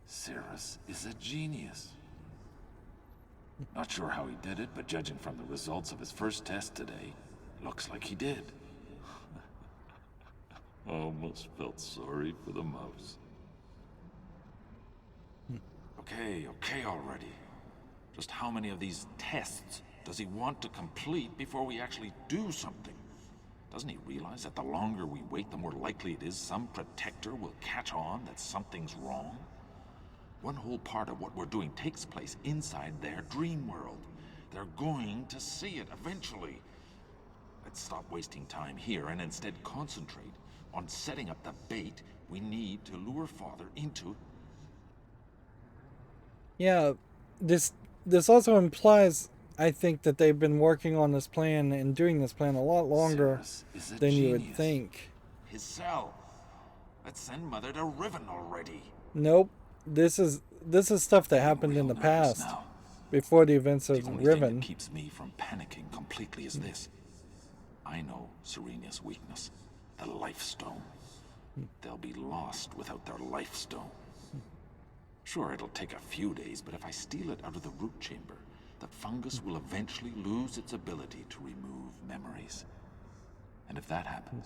Cirrus is a genius. Not sure how he did it, but judging from the results of his first test today, looks like he did. Almost felt sorry for the mouse. Okay already. Just how many of these tests does he want to complete before we actually do something? Doesn't he realize that the longer we wait, the more likely it is some protector will catch on that something's wrong? One whole part of what we're doing takes place inside their dream world. They're going to see it eventually. Let's stop wasting time here and instead concentrate on setting up the bait we need to lure Father into... Yeah, this also implies, I think that they've been working on this plan and doing this plan a lot longer Cyrus is a than you would genius. think. His cell. Let's send Mother to Riven already. Nope. This is stuff that happened in the past, Now. before the events The of only thing Riven. that keeps me from panicking completely is this. I know Serena's weakness, the life stone. They'll be lost without their life stone. Sure, it'll take a few days, but if I steal it out of the root chamber, the fungus will eventually lose its ability to remove memories. And if that happens,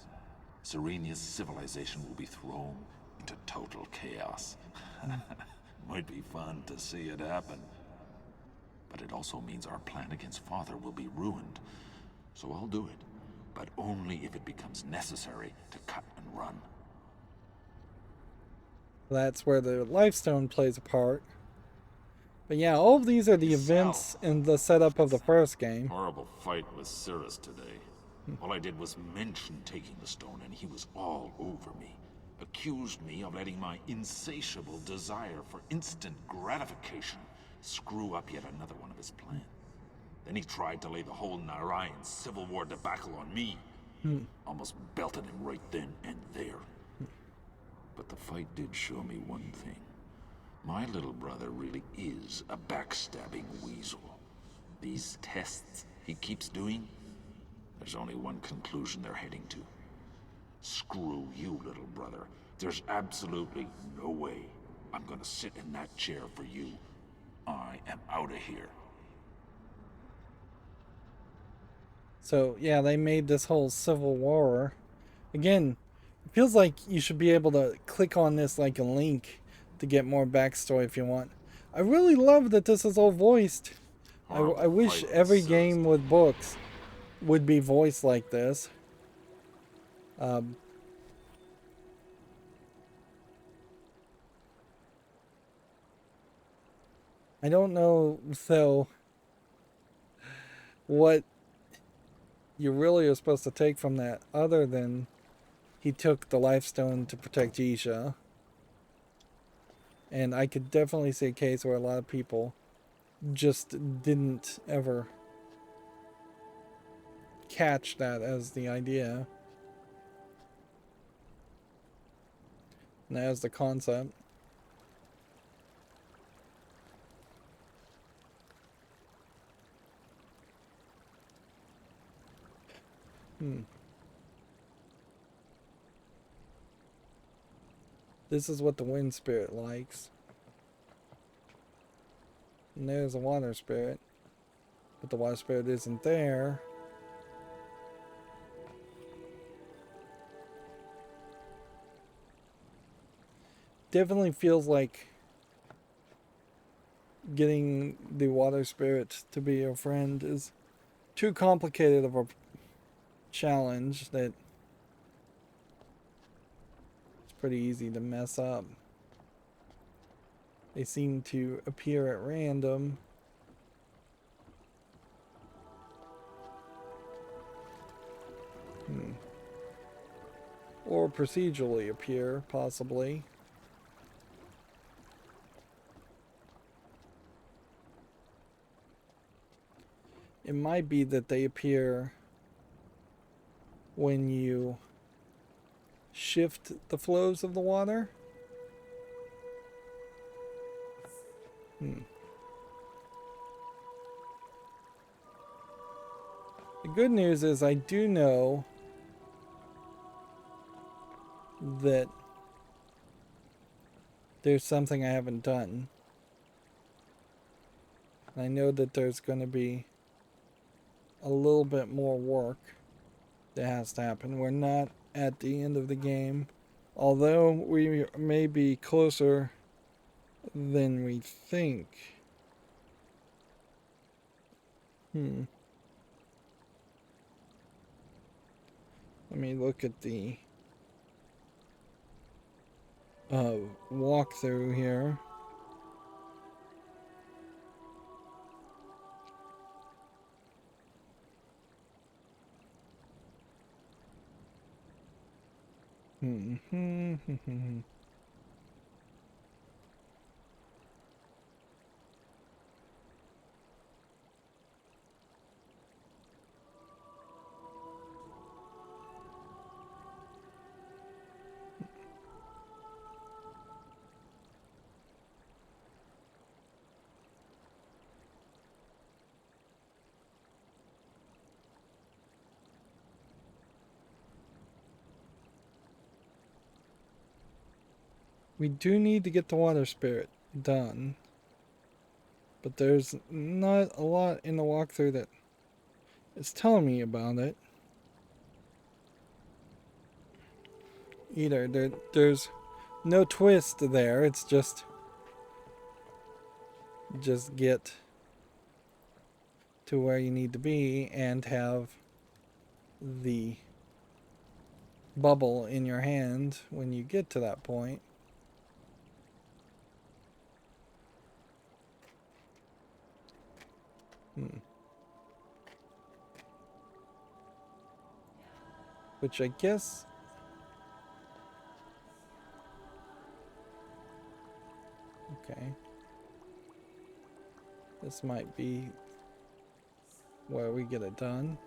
Serena's civilization will be thrown into total chaos. Might be fun to see it happen. But it also means our plan against Father will be ruined. So I'll do it, but only if it becomes necessary to cut and run. That's where the Lifestone plays a part. But yeah, all of these are the events in the setup of the first game. Horrible fight with Cyrus today. All I did was mention taking the stone and he was all over me. Accused me of letting my insatiable desire for instant gratification screw up yet another one of his plans. Then he tried to lay the whole Narayan Civil War debacle on me. Almost belted him right then and there. But the fight did show me one thing. My little brother really is a backstabbing weasel. These tests he keeps doing, there's only one conclusion they're heading to. Screw you, little brother. There's absolutely no way I'm gonna sit in that chair for you. I am out of here. So yeah, they made this whole Civil War. Again, it feels like you should be able to click on this like a link to get more backstory if you want. I really love that this is all voiced. I wish every game with books would be voiced like this. I don't know, though, what you really are supposed to take from that other than he took the life stone to protect Jisha. And I could definitely see a case where a lot of people just didn't ever catch that as the idea. And as the concept. This is what the wind spirit likes. And there's a water spirit. But the water spirit isn't there. Definitely feels like getting the water spirit to be your friend is too complicated of a challenge that it's pretty easy to mess up. They seem to appear at random. Or procedurally appear, possibly. It might be that they appear when you shift the flows of the water. The good news is I do know that there's something I haven't done. I know that there's going to be a little bit more work that has to happen. We're not at the end of the game, although we may be closer than we think. Let me look at the walkthrough here. We do need to get the water spirit done. But there's not a lot in the walkthrough that is telling me about it. Either. There's no twist there. It's just get to where you need to be and have the bubble in your hand when you get to that point. Which I guess... Okay. This might be where we get it done.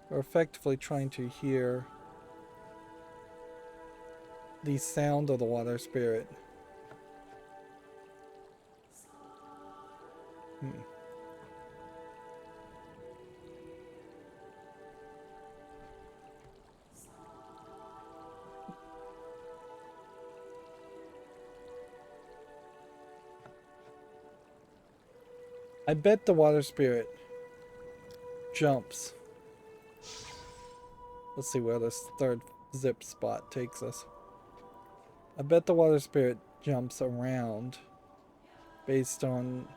We're effectively trying to hear the sound of the water spirit. I bet the water spirit jumps. Let's see where this third zip spot takes us. I bet the water spirit jumps around based on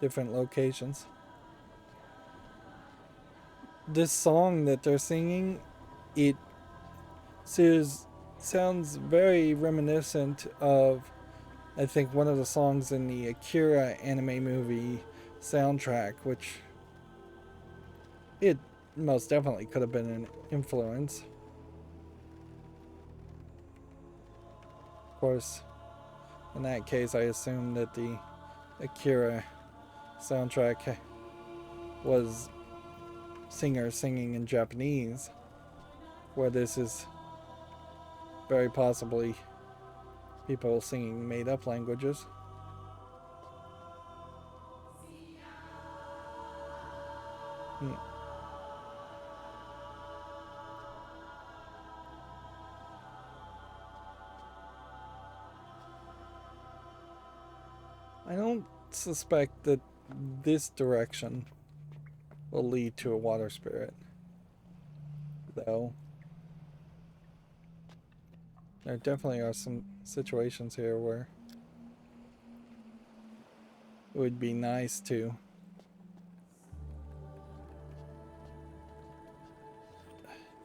different locations. This song that they're singing, it sounds very reminiscent of, I think, one of the songs in the Akira anime movie soundtrack, which it most definitely could have been an influence. Of course, in that case, I assume that the Akira soundtrack was singers singing in Japanese, where this is very possibly people singing made-up languages. I don't suspect that this direction will lead to a water spirit, though. There definitely are some situations here where it would be nice to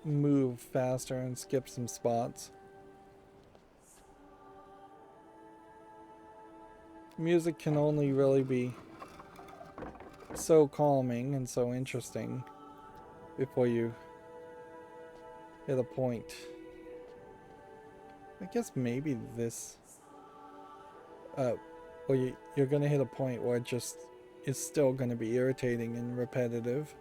move faster and skip some spots. Music can only really be so calming and so interesting before you hit a point. I guess maybe this... well, you're gonna hit a point where it just is still gonna be irritating and repetitive.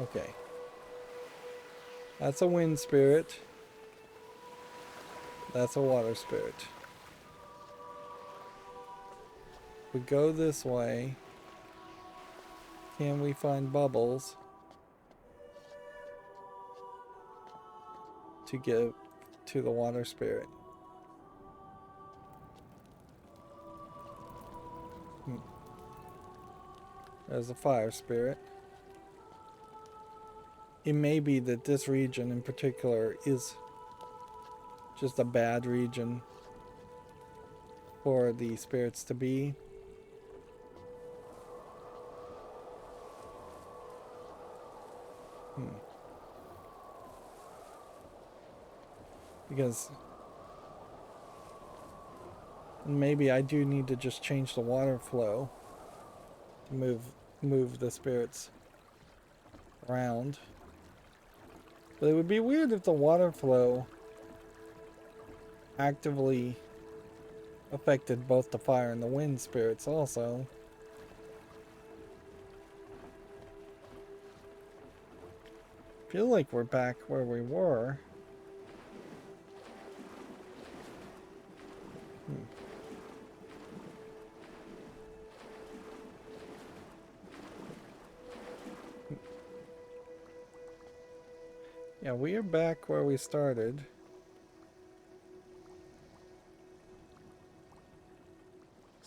Okay. That's a wind spirit. That's a water spirit. We go this way. Can we find bubbles to get to the water spirit? There's a fire spirit. It may be that this region in particular is just a bad region for the spirits to be. Because maybe I do need to just change the water flow to move the spirits around. But it would be weird if the water flow actively affected both the fire and the wind spirits also. Feel like we're back where we were. Yeah, we are back where we started.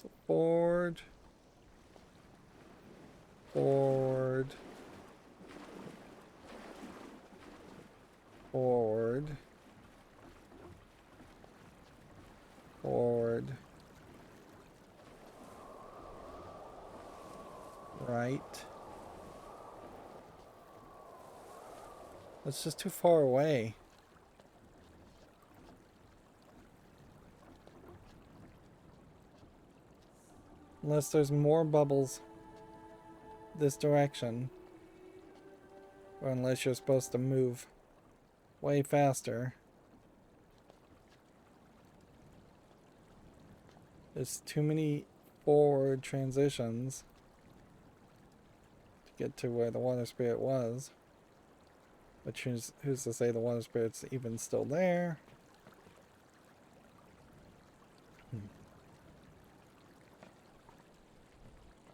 So forward. Forward. Forward. Forward. Right. That's just too far away. Unless there's more bubbles this direction. Or unless you're supposed to move way faster. There's too many forward transitions to get to where the water spirit was. But who's to say the water spirit's even still there?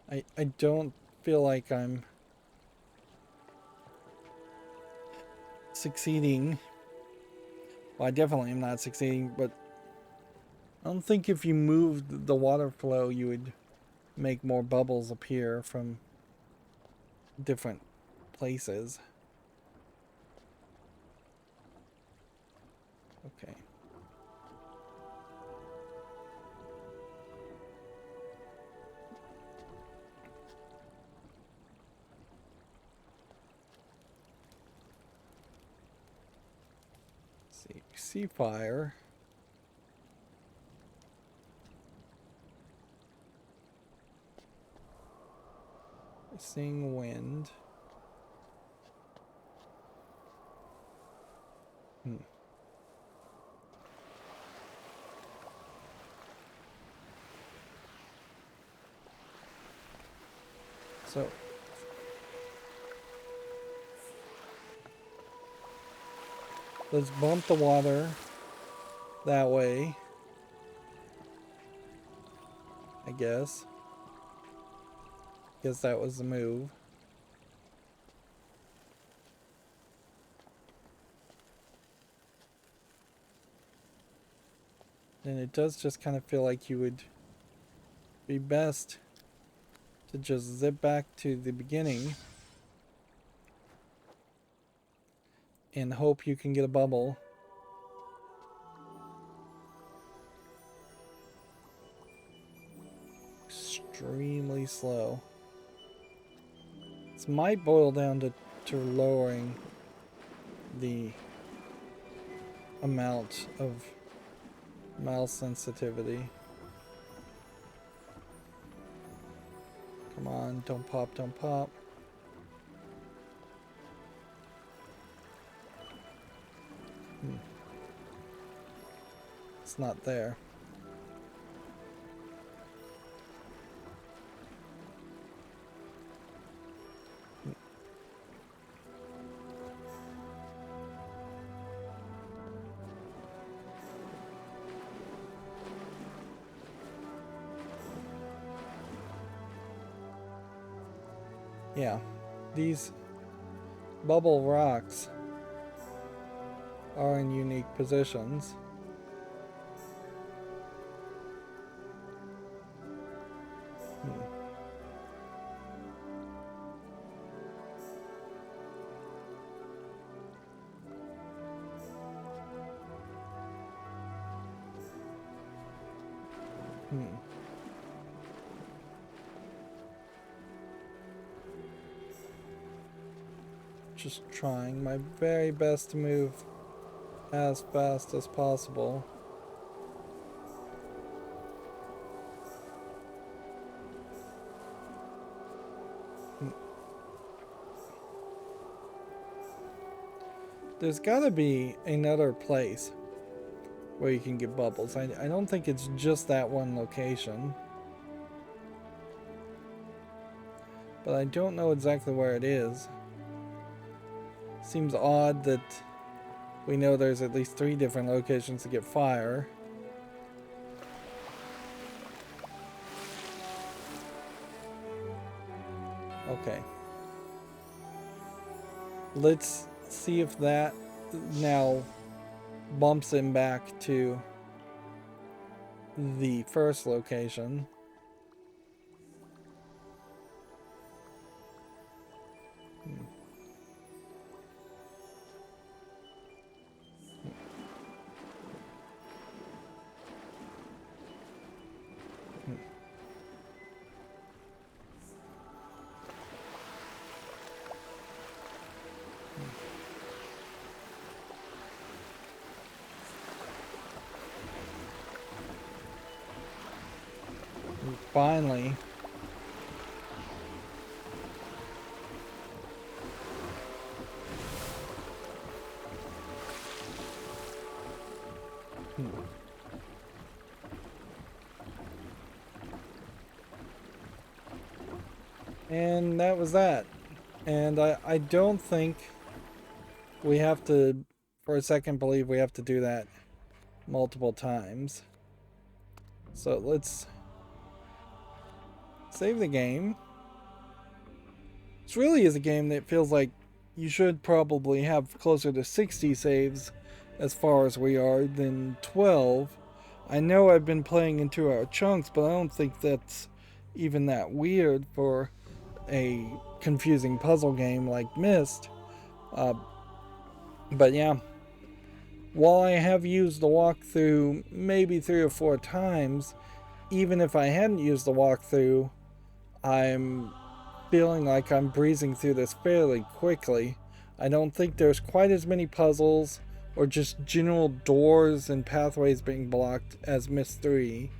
I don't feel like I'm succeeding. Well, I definitely am not succeeding, but I don't think if you moved the water flow you would make more bubbles appear from different places. Okay. Let's see, we see fire. We're seeing wind. So let's bump the water that way, I guess. Guess that was the move. And it does just kind of feel like you would be best to just zip back to the beginning and hope you can get a bubble. Extremely slow. This might boil down to lowering the amount of mouse sensitivity. Come on, don't pop, don't pop. It's not there. Yeah, these bubble rocks are in unique positions. Just trying my very best to move as fast as possible. There's gotta be another place where you can get bubbles. I don't think it's just that one location. But I don't know exactly where it is. Seems odd that we know there's at least 3 different locations to get fire. Okay. Let's see if that now bumps him back to the first location. Finally. And that was that. And I don't think we have to, for a second, believe we have to do that multiple times. So let's save the game. This really is a game that feels like you should probably have closer to 60 saves as far as we are than 12. I know I've been playing in 2-hour chunks, but I don't think that's even that weird for a confusing puzzle game like Myst. But yeah, while I have used the walkthrough maybe 3 or 4 times, even if I hadn't used the walkthrough, I'm feeling like I'm breezing through this fairly quickly. I don't think there's quite as many puzzles or just general doors and pathways being blocked as Myst 3.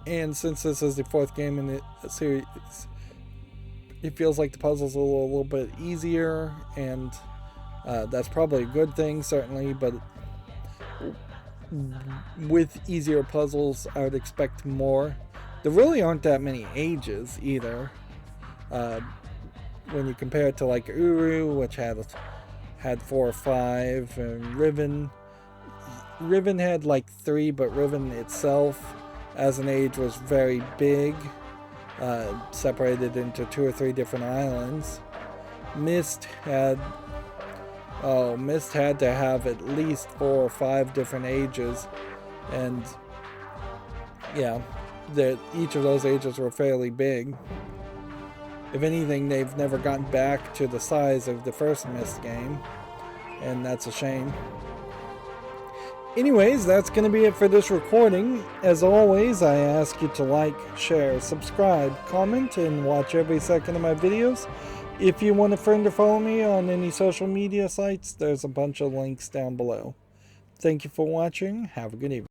And since this is the 4th game in the series, it feels like the puzzles are a little bit easier, and that's probably a good thing, certainly, but with easier puzzles, I would expect more. There really aren't that many ages either. When you compare it to like Uru, which had 4 or 5, and Riven had like 3, but Riven itself as an age was very big, separated into 2 or 3 different islands. Myst had to have at least 4 or 5 different ages, and yeah, each of those ages were fairly big. If anything, they've never gotten back to the size of the first Myst game, and that's a shame. Anyways, that's going to be it for this recording. As always, I ask you to like, share, subscribe, comment, and watch every second of my videos. If you want a friend or follow me on any social media sites, there's a bunch of links down below. Thank you for watching. Have a good evening.